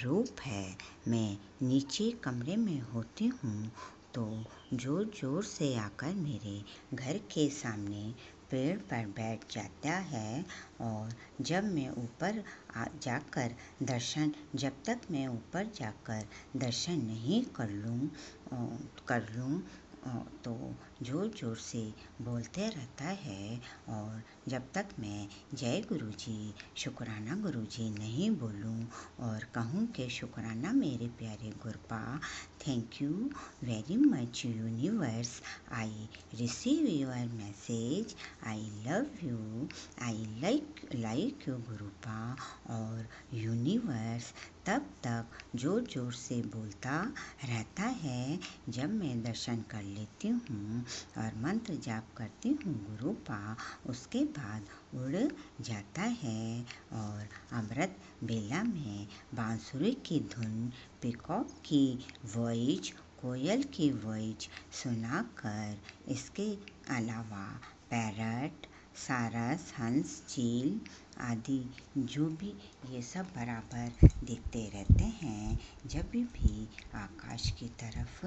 Speaker 8: रूप है। मैं नीचे कमरे में होती हूँ तो जोर जोर से आकर मेरे घर के सामने पेड़ पर बैठ जाता है, और जब मैं ऊपर जब तक मैं ऊपर जाकर दर्शन नहीं कर लूँ तो जोर जोर से बोलते रहता है। और जब तक मैं जय गुरुजी शुक्राना गुरुजी नहीं बोलूं और कहूँ कि शुक्राना मेरे प्यारे गुरपा, thank you very much universe, I receive your message, I love you, I like you गुरुपा। और यूनिवर्स तब तक जोर जोर से बोलता रहता है जब मैं दर्शन कर लेती हूँ और मंत्र जाप करती हूँ गुरुपा। उसके बाद उड़ जाता है और अमृत बेला में बांसुरी की धुन, पीकॉक की वॉइस, कोयल की वॉइस सुनाकर, इसके अलावा पैरट, सारस, हंस, चील आदि जो भी ये सब बराबर दिखते रहते हैं जब भी आकाश की तरफ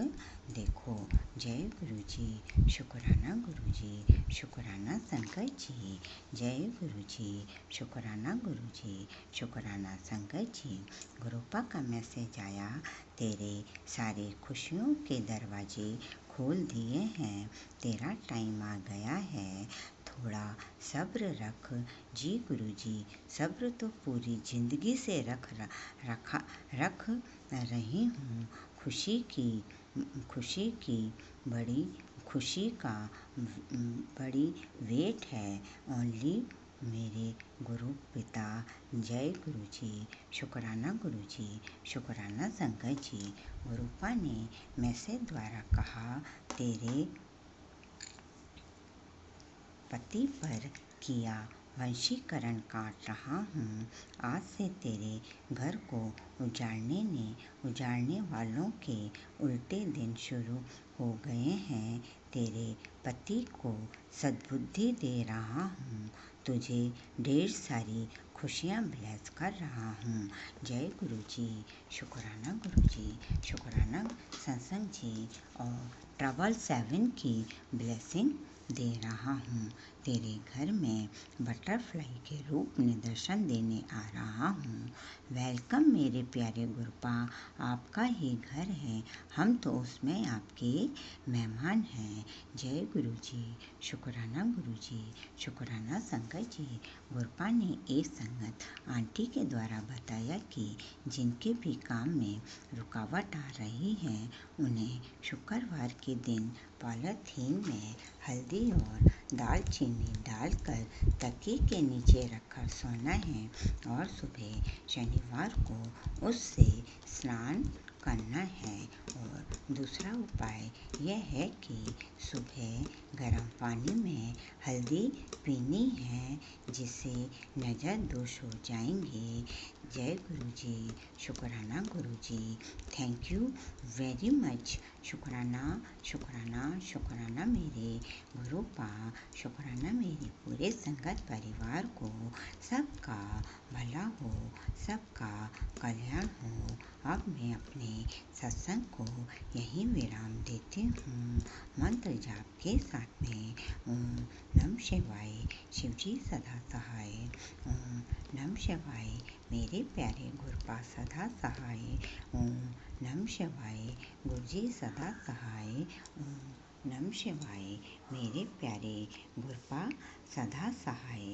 Speaker 8: देखो। जय गुरुजी शुक्राना गुरुजी, शुक्राना शंकर जी। जय गुरुजी शुक्राना गुरुजी, शुक्राना शंकर जी। गुरुपा का मैसेज आया, तेरे सारे खुशियों के दरवाजे खोल दिए हैं, तेरा टाइम आ गया है, थोड़ा सब्र रख। जी गुरुजी, सब्र तो पूरी जिंदगी से रख रही हूँ। खुशी की बड़ी वेट है ओनली मेरे गुरु पिता। जय गुरुजी शुक्राना गुरुजी, शुक्राना शंकर जी। गुरुपा ने मैसेज द्वारा कहा, तेरे पति पर किया वंशीकरण काट रहा हूँ। आज से तेरे घर को उजाड़ने वालों के उल्टे दिन शुरू हो गए हैं। तेरे पति को सद्बुद्धि दे रहा हूँ, तुझे ढेर सारी खुशियाँ ब्लेस कर रहा हूँ। जय गुरुजी शुक्राना गुरुजी, शुक्राना सत्संग जी। और ट्रबल 7 की ब्लेसिंग दे रहा हूँ। तेरे घर में बटरफ्लाई के रूप में दर्शन देने आ रहा हूँ। वेलकम मेरे प्यारे गुरुपा, आपका ही घर है, हम तो उसमें आपके मेहमान हैं। जय गुरुजी शुक्राना गुरुजी, शुक्राना शंकर जी। गुरुपा ने एक संगत आंटी के द्वारा बताया कि जिनके भी काम में रुकावट आ रही है, उन्हें शुक्रवार के दिन पॉलीथीन में हल्दी और दालचीनी डालकर तकिए के नीचे रखकर सोना है, और सुबह शनिवार को उससे स्नान करना है। और दूसरा उपाय यह है कि सुबह गर्म पानी में हल्दी पीनी है, जिससे नज़र दोष हो जाएंगे। जय गुरुजी शुक्राना गुरुजी, थैंक यू वेरी मच। शुक्राना शुक्राना शुक्राना मेरे गुरुपा, शुक्राना मेरे पूरे संगत परिवार को। सबका भला हो, सबका कल्याण हो। अब मैं अपने सत्संग को यहीं विराम देती हूँ मंत्र जाप के साथ में। ओम नमः शिवाय शिवजी सदा सहाय। ओम नमः शिवाय मेरे प्यारे गुरुपा सदा सहाय। ओम नमः शिवाय गुरुजी सदा सहाय। ओम नम शिवाय। मेरे प्यारे गुरपा सदा सहाय।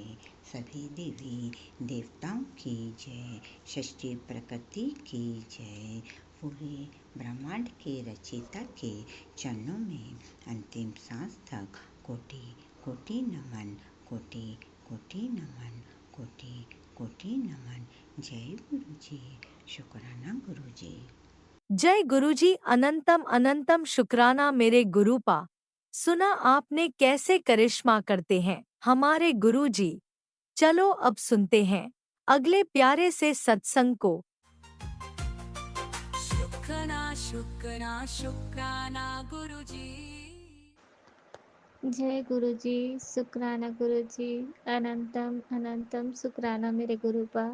Speaker 8: सभी देवी देवताओं की जय। षष्ठी प्रकृति की जय। पूरे ब्रह्मांड के रचयिता के चरणों में अंतिम सांस तक कोटि कोटि नमन। कोटि कोटि नमन। कोटि कोटि नमन। जय गुरु जी। शुक्राना गुरु जी।
Speaker 4: जय गुरुजी अनंतम अनंतम शुक्राना मेरे गुरुपा। सुना आपने कैसे करिश्मा करते हैं हमारे गुरुजी। चलो अब सुनते हैं अगले प्यारे से सत्संग को।
Speaker 5: शुक्राना शुक्राना शुक्राना गुरुजी।
Speaker 9: जय गुरुजी शुक्राना गुरुजी अनंतम अनंतम शुक्राना मेरे गुरुपा।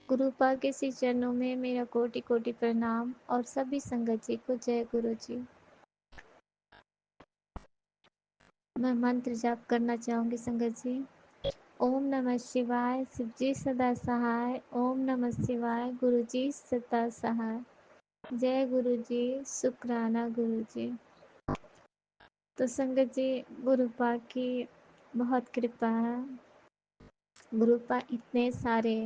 Speaker 9: गुरुपा के श्री चरणों में मेरा कोटि कोटि प्रणाम और सभी संगत जी को जय गुरुजी। मैं मंत्र जाप करना चाहूंगी संगत जी। ओम नमः शिवाय शिवजी सदा सहाय। ओम नमः शिवाय गुरुजी सदा सहाय। जय गुरुजी शुक्राना गुरुजी। तो संगत जी गुरुपा की बहुत कृपा है। गुरुपा इतने सारे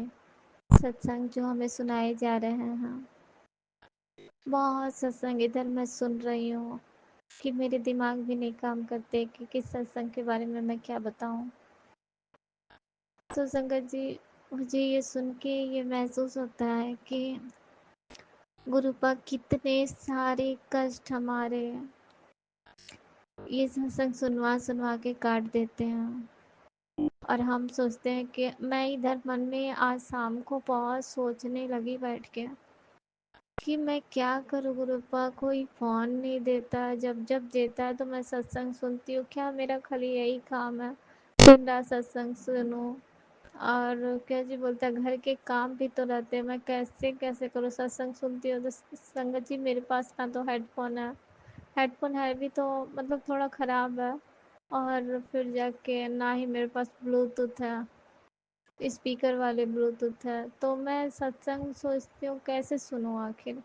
Speaker 9: सत्संग जो हमें सुनाए जा रहे हैं, बहुत सत्संग इधर मैं सुन रही हूँ कि मेरे दिमाग भी नहीं काम करते कि किस सत्संग के बारे में मैं क्या बताऊँ। तो संगत जी मुझे ये सुन के ये महसूस होता है कि गुरुपा कितने सारे कष्ट हमारे ये सत्संग सुनवा सुनवा के काट देते हैं। और हम सोचते हैं कि मैं इधर मन में आज शाम को बहुत सोचने लगी बैठ के कि मैं क्या करूँ गुरुपा। कोई फ़ोन नहीं देता, जब जब देता है तो मैं सत्संग सुनती हूँ। क्या मेरा खाली यही काम है दिन रात सत्संग सुनूँ? और क्या जी बोलता है घर के काम भी तो रहते हैं, मैं कैसे कैसे करूँ। सत्संग सुनती हूँ तो संगत जी मेरे पास ना तो हेडफोन है, हेडफोन है भी तो मतलब थोड़ा ख़राब है, और फिर जाके ना ही मेरे पास ब्लूटूथ है, स्पीकर वाले ब्लूटूथ है। तो मैं सत्संग सोचती हूँ कैसे सुनूँ आखिर।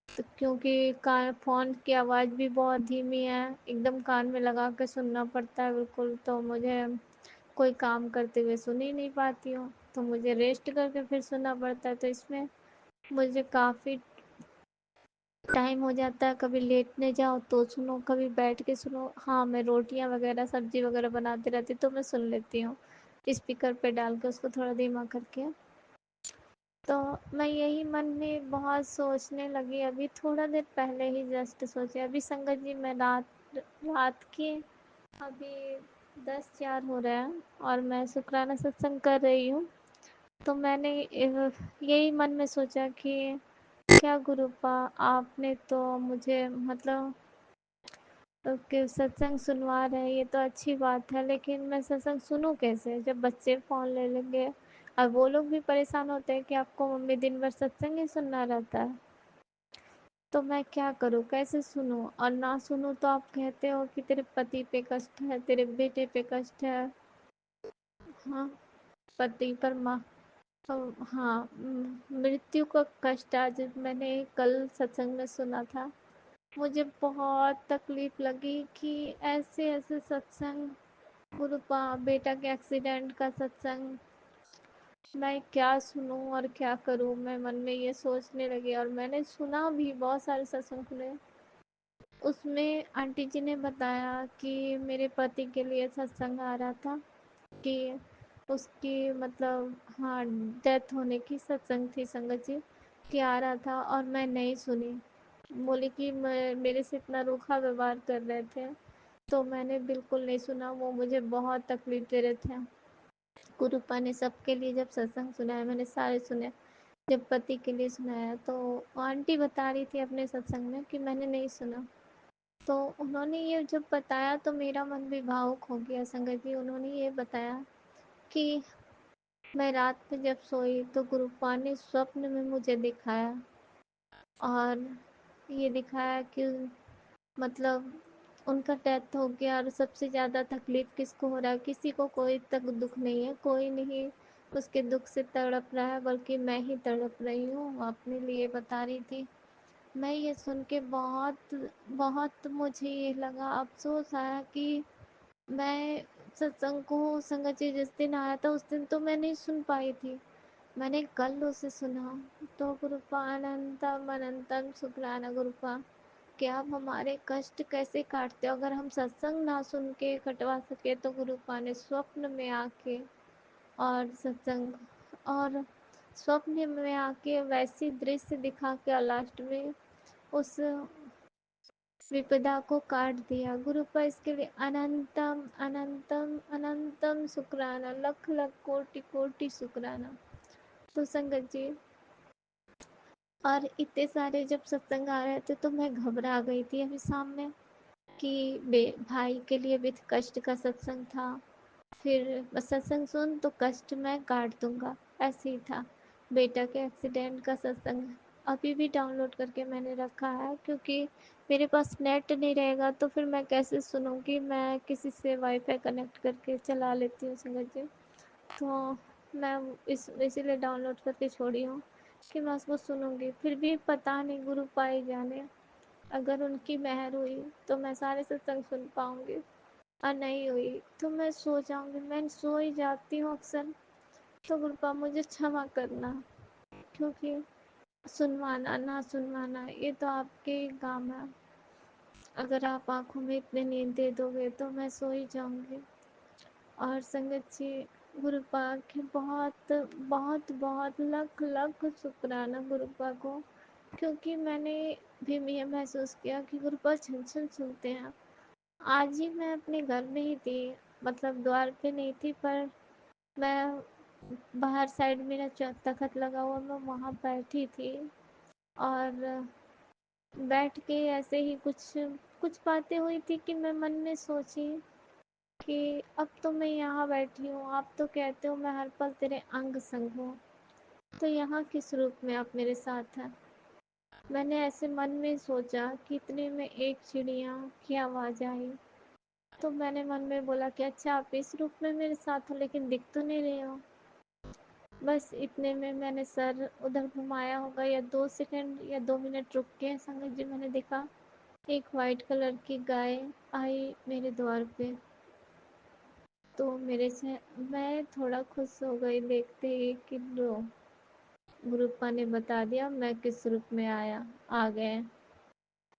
Speaker 9: तो क्योंकि कान फ़ोन की आवाज़ भी बहुत धीमी है, एकदम कान में लगा के सुनना पड़ता है बिल्कुल। तो मुझे कोई काम करते हुए सुन ही नहीं पाती हूँ, तो मुझे रेस्ट करके फिर सुनना पड़ता है। तो इसमें मुझे काफ़ी टाइम हो जाता है। कभी लेटने जाओ तो सुनो, कभी बैठ के सुनो। हाँ, मैं रोटियाँ वगैरह सब्जी वगैरह बनाती रहती तो मैं सुन लेती हूँ स्पीकर पे डाल के उसको थोड़ा धीमा करके। तो मैं यही मन में बहुत सोचने लगी, अभी थोड़ा देर पहले ही जस्ट सोचे। अभी संगत जी मैं रात के अभी 10:04 हो रहा है और मैं शुक्राना सत्संग कर रही हूँ। तो मैंने यही मन में सोचा कि क्या गुरुपा आपने तो मुझे मतलब कि सत्संग सुनवा रहे हैं, ये तो अच्छी बात है, लेकिन मैं सत्संग सुनूं कैसे जब बच्चे फ़ोन ले लेंगे। और वो लोग भी परेशान होते हैं कि आपको मम्मी दिन भर सत्संग ही सुनना रहता है। तो मैं क्या करूं, कैसे सुनूं? और ना सुनूं तो आप कहते हो कि तेरे पति पे कष्ट है, तेरे बेटे पे कष्ट है। हाँ, पति पर माँ, तो हाँ, मृत्यु का कष्ट आज मैंने कल सत्संग में सुना था। मुझे बहुत तकलीफ लगी कि ऐसे ऐसे सत्संग, गुरुपा बेटा के एक्सीडेंट का सत्संग, मैं क्या सुनूं और क्या करूं। मैं मन में ये सोचने लगी और मैंने सुना भी, बहुत सारे सत्संग सुने। उसमें आंटी जी ने बताया कि मेरे पति के लिए सत्संग आ रहा था कि उसकी मतलब हाँ डेथ होने की सत्संग थी संगत जी कि आ रहा था, और मैं नहीं सुनी। बोले कि मेरे से इतना रूखा व्यवहार कर रहे थे तो मैंने बिल्कुल नहीं सुना। वो मुझे बहुत तकलीफ दे रहे थे। गुरुपा ने सबके लिए जब सत्संग सुनाया, मैंने सारे सुने। जब पति के लिए सुनाया तो आंटी बता रही थी अपने सत्संग में कि मैंने नहीं सुना। तो उन्होंने ये जब बताया तो मेरा मन भी भावुक हो गया संगत जी। उन्होंने ये बताया कि मैं रात में जब सोई तो गुरुपा ने स्वप्न में मुझे दिखाया, और ये दिखाया कि मतलब उनका डेथ हो गया। और सबसे ज़्यादा तकलीफ़ किसको हो रहा है? किसी को कोई तक दुख नहीं है, कोई नहीं उसके दुख से तड़प रहा है, बल्कि मैं ही तड़प रही हूँ। अपने लिए बता रही थी। मैं ये सुन के बहुत बहुत मुझे ये लगा, अफ़सोस आया कि मैं सत्संग को, संगत जी जिस दिन आया था उस दिन तो मैं नहीं सुन पाई थी। मैंने कल उसे सुना। तो गुरुपा अनंतम अनंतम शुक्राना गुरुपा कि आप हमारे कष्ट कैसे काटते हो। अगर हम सत्संग ना सुन के कटवा सके तो गुरुपा ने स्वप्न में आके और सत्संग और स्वप्न में आके वैसी दृश्य दिखा के लास्ट में उस विपदा को काट दिया। गुरुपा इसके लिए अनंतम अनंतम अनंतम शुक्राना, लख लख कोटि कोटि शुक्राना। तो संगत जी, और इतने सारे जब सत्संग आ रहे थे तो मैं घबरा गई थी अभी सामने कि भाई के लिए भी कष्ट का सत्संग था, फिर सत्संग सुन तो कष्ट मैं काट दूंगा, ऐसे ही था। बेटा के एक्सीडेंट का सत्संग अभी भी डाउनलोड करके मैंने रखा है, क्योंकि मेरे पास नेट नहीं रहेगा तो फिर मैं कैसे सुनूंगी। मैं किसी से वाईफाई कनेक्ट करके चला लेती हूँ संगत जी। तो मैं इसीलिए डाउनलोड करके छोड़ी हूँ कि मैं उसको सुनूंगी। फिर भी पता नहीं, गुरु पाए जाने, अगर उनकी मेहर हुई तो मैं सारे सत्संग सुन पाऊंगी, और नहीं हुई तो मैं सो जाऊंगी। मैं सो ही जाती हूँ अक्सर। तो कृपा मुझे क्षमा करना, क्योंकि सुनवाना ना सुनवाना ये तो आपके ही काम है। अगर आप आंखों में इतने नींद दे दोगे तो मैं सो ही जाऊंगी। और संगत जी, गुरुपा के बहुत बहुत बहुत लख लख शुक्राना गुरुपा को, क्योंकि मैंने भी ये महसूस किया कि गुरुपा छन छन सुनते हैं। आज ही मैं अपने घर में ही थी, मतलब द्वार पे नहीं थी, पर मैं बाहर साइड मेरा तखत लगा हुआ, मैं वहाँ बैठी थी। और बैठ के ऐसे ही कुछ कुछ बातें हुई थी कि मैं मन में सोची कि अब तो मैं यहाँ बैठी हूँ, आप तो कहते हो मैं हर पल तेरे अंग संग हूँ, तो यहाँ किस रूप में आप मेरे साथ हैं। मैंने ऐसे मन में सोचा कि इतने में एक चिड़िया की आवाज़ आई। तो मैंने मन में बोला कि अच्छा आप इस रूप में मेरे साथ हो, लेकिन दिख तो नहीं रहे हो। बस इतने में मैंने सर उधर घुमाया होगा, या 2 सेकंड या 2 मिनट रुक के संगत जी मैंने देखा एक वाइट कलर की गाय आई मेरे द्वार पे। तो मेरे से मैं थोड़ा खुश हो गई देखते ही कि लो, गुरुपा ने बता दिया मैं किस रूप में आ गए।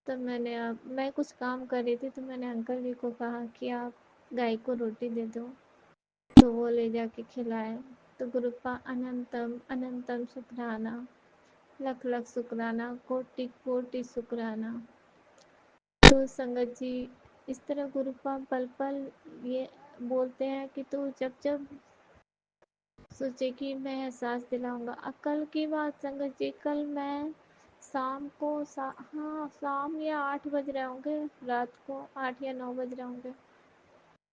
Speaker 9: तो मैं कुछ काम कर रही थी, तो मैंने अंकल जी को कहा कि आप गाय को रोटी दे दो, तो वो ले जाके खिलाए। तो गुरुपा अनंतम अनंतम शुक्राना, लख लख शुक्राना, कोटि कोटि शुक्राना। तो संगत जी, इस तरह गुरुपा पल पल ये बोलते हैं कि तू जब जब सोचे कि मैं एहसास दिलाऊंगा। कल की बात संगत जी, कल मैं शाम को हाँ शाम या 8 बज रहे होंगे, रात को 8 या 9 बज रहे होंगे,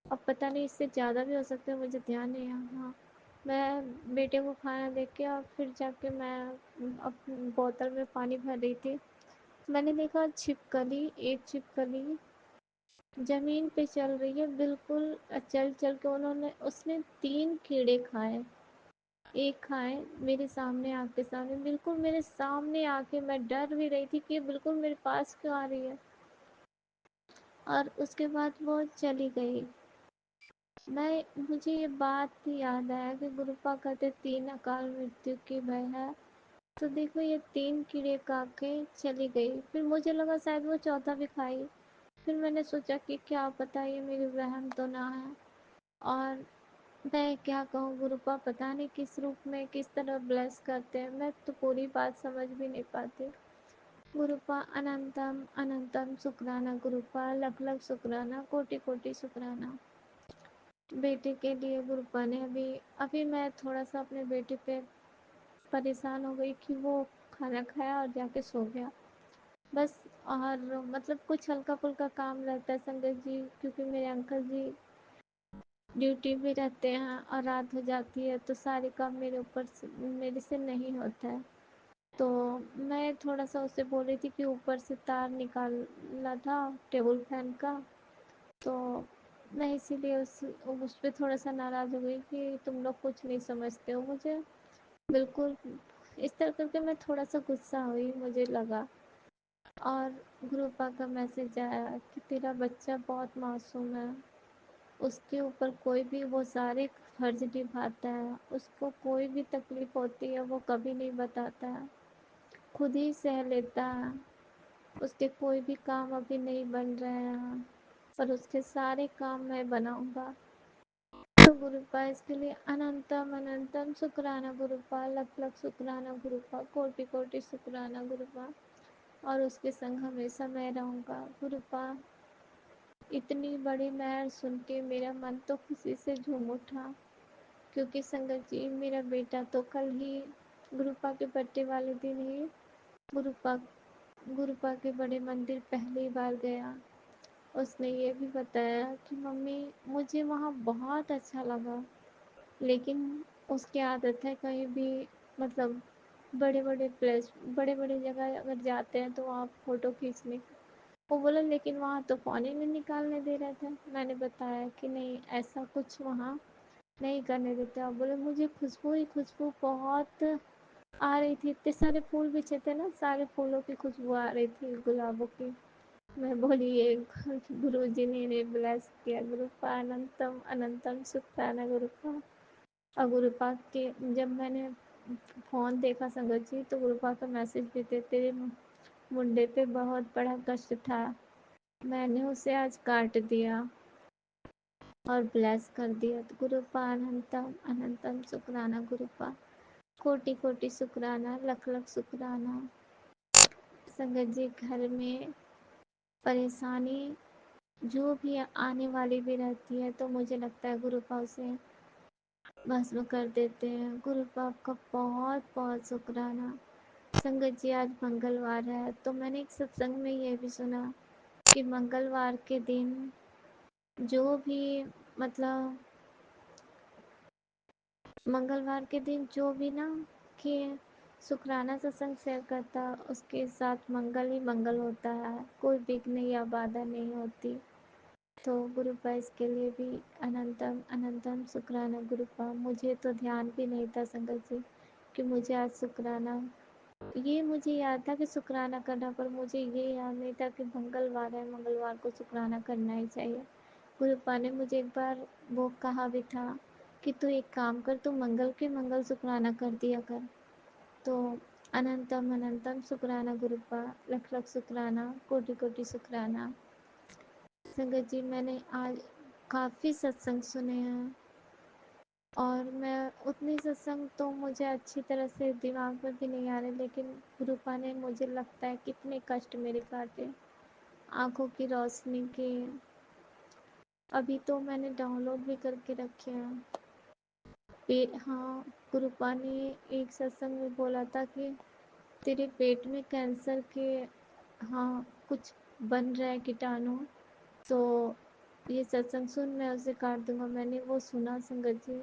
Speaker 9: अब पता नहीं इससे ज़्यादा भी हो सकता है, मुझे ध्यान नहीं है। हाँ, मैं बेटे को खाना दे के और फिर जाके मैं अपनी बोतल में पानी भर रही थी। मैंने देखा छिपकली, एक छिपकली जमीन पे चल रही है बिल्कुल। चल चल के उसने 3 कीड़े खाए। एक खाए मेरे सामने, आके सामने, बिल्कुल मेरे सामने आके। मैं डर भी रही थी कि ये बिल्कुल मेरे पास क्यों आ रही है। और उसके बाद वो चली गई। मुझे ये बात याद आया कि गुरुपा कहते 3 अकाल मृत्यु की भय है। तो देखो ये 3 कीड़े खा के चली गई, फिर मुझे लगा शायद वो चौथा भी खाई। फिर मैंने सोचा कि क्या पता ये मेरी वहम तो ना है। और मैं क्या कहूँ, गुरुपा पता नहीं किस रूप में किस तरह ब्लेस करते हैं, मैं तो पूरी बात समझ भी नहीं पाती। गुरुपा अनंतम अनंतम शुक्राना गुरुपा, लख लख शुक्राना, कोटि कोटि शुक्राना। बेटे के लिए गुरुपा ने अभी अभी मैं थोड़ा सा अपने बेटे पे परेशान हो गई कि वो खाना खाया और जाके सो गया बस। और मतलब कुछ हल्का फुल्का काम रहता है संगत जी, क्योंकि मेरे अंकल जी ड्यूटी भी रहते हैं और रात हो जाती है, तो सारे काम मेरे से नहीं होता है। तो मैं थोड़ा सा उससे बोल रही थी कि ऊपर से तार निकालना था टेबल फैन का। तो मैं इसीलिए उस पर थोड़ा सा नाराज़ हो गई कि तुम लोग कुछ नहीं समझते हो मुझे, बिल्कुल। इस तरह करके मैं थोड़ा सा गुस्सा हुई, मुझे लगा। और गुरुपा का मैसेज आया कि तेरा बच्चा बहुत मासूम है, उसके ऊपर कोई भी वो सारे फर्ज निभाता है, उसको कोई भी तकलीफ होती है वो कभी नहीं बताता है, खुद ही सह लेता है, उसके कोई भी काम अभी नहीं बन रहे हैं पर उसके सारे काम मैं बनाऊंगा। तो गुरुपा इसके लिए अनंतम अनंतम शुक्राना गुरुपा, लख लख शुक्राना गुरुपा, कोटि कोटि शुक्राना गुरुपा। और उसके संग हमेशा मैं रहूंगा गुरुपा। इतनी बड़ी महर सुन के मेरा मन तो खुशी से झूम उठा, क्योंकि संगत जी मेरा बेटा तो कल ही गुरुपा के बर्थडे वाले दिन ही गुरुपा गुरुपा के बड़े मंदिर पहली बार गया। उसने ये भी बताया कि मम्मी मुझे वहाँ बहुत अच्छा लगा, लेकिन उसकी आदत है कहीं भी मतलब बड़े बड़े जगह अगर जाते हैं तो वहाँ फ़ोटो खींचने की। वो बोला लेकिन वहाँ तो फ़ोन ही नहीं निकालने दे रहे थे। मैंने बताया कि नहीं ऐसा कुछ वहाँ नहीं करने देते। अब बोले मुझे खुशबू ही खुशबू बहुत आ रही थी, इतने सारे फूल बिछे थे ना, सारे फूलों की खुशबू आ रही थी गुलाबों की। मैं बोली ये गुरु जी ने इन्हें ब्लेस किया, गुरुपा अनंतम अनंतम शुक्राना गुरुपा। और गुरुपा के जब मैंने फ़ोन देखा संगत जी तो गुरुपा का मैसेज भी थे, तेरे मुंडे पे बहुत बड़ा कष्ट था, मैंने उसे आज काट दिया और ब्लेस कर दिया। तो गुरुपा अनंतम अनंतम शुक्राना गुरुपा, कोटि कोटि शुक्राना, लख लख शुक्राना। संगत जी घर में परेशानी जो भी आने वाली भी रहती है तो मुझे लगता है गुरुपा उसे भस्म कर देते हैं। गुरुपा आपका बहुत बहुत शुक्राना। संगत जी आज मंगलवार है तो मैंने एक सत्संग में ये भी सुना कि मंगलवार के दिन जो भी मतलब मंगलवार के दिन जो भी ना कि शुक्राना सत्संग शेयर करता उसके साथ मंगल ही मंगल होता है, कोई विघ्न या बाधा नहीं होती। तो गुरुपा इसके लिए भी अनंतम अनंतम शुक्राना गुरुपा। मुझे तो ध्यान भी नहीं था संगत जी कि मुझे आज शुक्राना, ये मुझे याद था कि शुक्राना करना, पर मुझे ये याद नहीं था कि मंगलवार है, मंगलवार को शुक्राना करना ही चाहिए। गुरुपा ने मुझे एक बार वो कहा भी था कि तू एक काम कर, तू मंगल के मंगल शुक्राना कर दिया कर। तो अनंतम अनंतम शुक्राना गुरुपा, लख लख शुक्राना, कोटि कोटि शुक्राना। संगत जी मैंने आज काफ़ी सत्संग सुने हैं और मैं उतनी सत्संग तो मुझे अच्छी तरह से दिमाग में भी नहीं आ रहे, लेकिन रूपा ने मुझे लगता है कितने कष्ट मेरे काटे, आँखों की रोशनी के। अभी तो मैंने डाउनलोड भी करके रखे हैं। हाँ, गुरुपा ने एक सत्संग में बोला था कि तेरे पेट में कैंसर के हाँ कुछ बन रहा है कीटाणु, तो ये सत्संग सुन मैं उसे काट दूंगा। मैंने वो सुना संगत जी।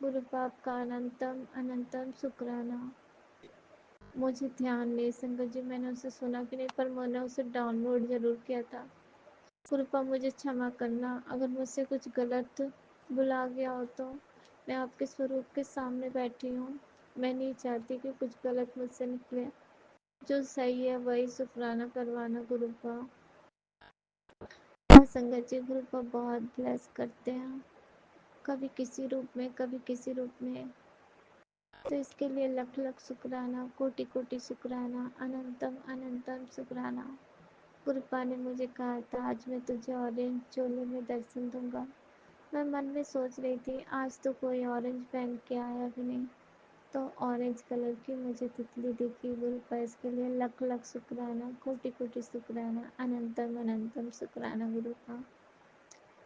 Speaker 9: गुरु बाप का अनंतम अनंतम शुक्राना। मुझे ध्यान नहीं संगत जी मैंने उसे सुना कि नहीं, पर मैंने उसे डाउनलोड ज़रूर किया था। कृपा मुझे क्षमा करना अगर मुझसे कुछ गलत बुला गया हो तो। मैं आपके स्वरूप के सामने बैठी हूँ, मैं नहीं चाहती कि कुछ गलत मुझसे निकले, जो सही है वही शुक्राना करवाना गुरुपा। और संगत जी गुरुपा बहुत ब्लेस करते हैं, कभी किसी रूप में कभी किसी रूप में। तो इसके लिए लख लख शुक्राना, कोटि कोटि शुक्राना, अनंतम अनंतम शुक्राना। गुरुपा ने मुझे कहा था आज मैं तुझे ऑरेंज चोले में दर्शन दूंगा। मैं मन में सोच रही थी आज तो कोई ऑरेंज पहन के आया भी नहीं, तो ऑरेंज कलर की मुझे तितली दिखी। गुरुपा इसके लिए लख लख शुक्राना, कोटि कोटि शुक्राना, अनंतम अनंतम शुक्राना गुरुपा।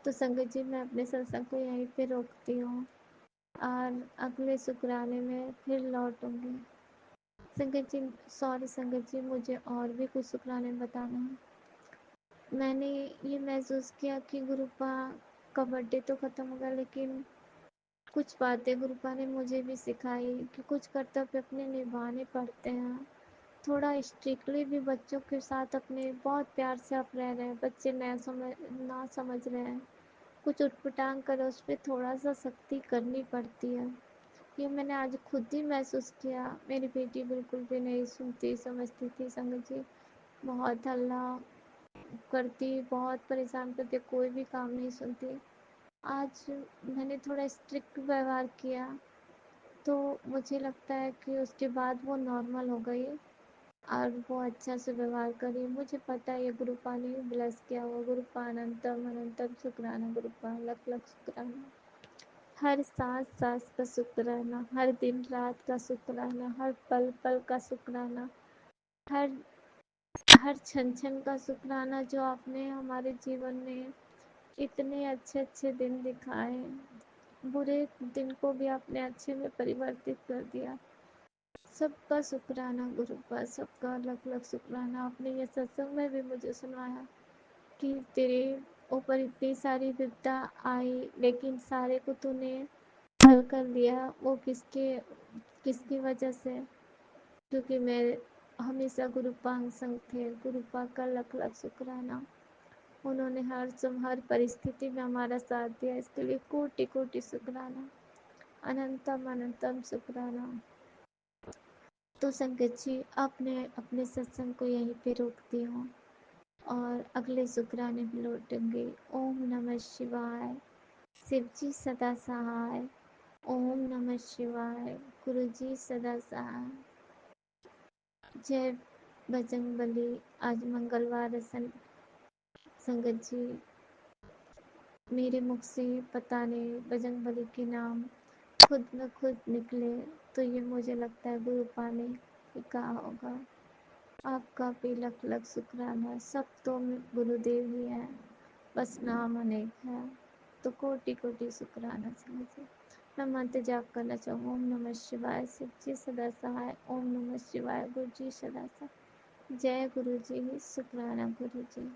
Speaker 9: तो संगत जी मैं अपने सत्संग को यहीं पे रोकती हूँ और अगले शुक्राने में फिर लौटूंगी। संगत जी सॉरी संगत जी, मुझे और भी कुछ शुक्राने बताना है। मैंने ये महसूस किया कि गुरुपा का बर्थडे तो ख़त्म हो गया, लेकिन कुछ बातें गुरुपा ने मुझे भी सिखाई कि कुछ कर्तव्य अपने निभाने पड़ते हैं। थोड़ा स्ट्रिक्टली भी बच्चों के साथ अपने बहुत प्यार से आप रह रहे हैं, बच्चे ना समझ रहे हैं, कुछ उटपटांग करो उस पर थोड़ा सा सख्ती करनी पड़ती है। ये मैंने आज खुद ही महसूस किया। मेरी बेटी बिल्कुल भी नहीं सुनती समझती थी संगत जी, बहुत हल्ला करती, बहुत परेशान करती, कोई भी काम नहीं सुनती। आज मैंने थोड़ा स्ट्रिक्ट व्यवहार किया, तो मुझे लगता है कि उसके बाद वो नॉर्मल हो गई और वो अच्छा से व्यवहार करी। मुझे पता है ये गुरुपा ने ब्लेस किया हुआ। गुरुपा अनंतम अनंतम शुक्राना, गुरुपा लख लख शुक्राना। हर सांस सांस का शुक्राना, हर दिन रात का शुक्राना, हर पल पल का शुक्राना, हर हर क्षण क्षण का शुक्राना जो आपने हमारे जीवन में इतने अच्छे अच्छे दिन दिखाए। बुरे दिन को भी आपने अच्छे में परिवर्तित कर दिया। सबका शुक्राना गुरुपा, सबका अलग अलग शुक्राना। आपने ये सत्संग में भी मुझे सुनाया कि तेरे ऊपर इतनी सारी विपदा आई, लेकिन सारे को तूने हल कर दिया। वो किसके किसकी वजह से? क्योंकि मैं हमेशा गुरुपांग संग थे। गुरुपा का लख लख शुक्राना। उन्होंने हर परिस्थिति में हमारा साथ दिया, इसके लिए कोटि कोटि शुक्राना। अनंतम अनंतम शुक्राना। तो संगत जी, अब मैं अपने सत्संग को यहीं पे रोकती हूँ और अगले शुक्राने में लौटेंगे। ओम नमः शिवाय। शिव जी सदा सहाय। ओम नमः शिवाय। गुरु जी सदा सहाय। जय बजरंगबली। आज मंगलवार है संगत जी, मेरे मुख से पता नहीं बजरंगबली के नाम खुद न खुद निकले, तो ये मुझे लगता है गुरुपा ने ही कहा होगा। आपका भी लख लख शुक्राना। सब तो गुरुदेव ही हैं, बस नाम अनेक है। तो कोटि कोटि शुक्राना समझिए। मैं मंत्र जाप करना चाहूँ। ओम नमः शिवाय। शिव जी सदा सहाय। ओम नमः शिवाय। गुरु जी सदा सहाय। जय गुरु जी। शुक्राना गुरु जी।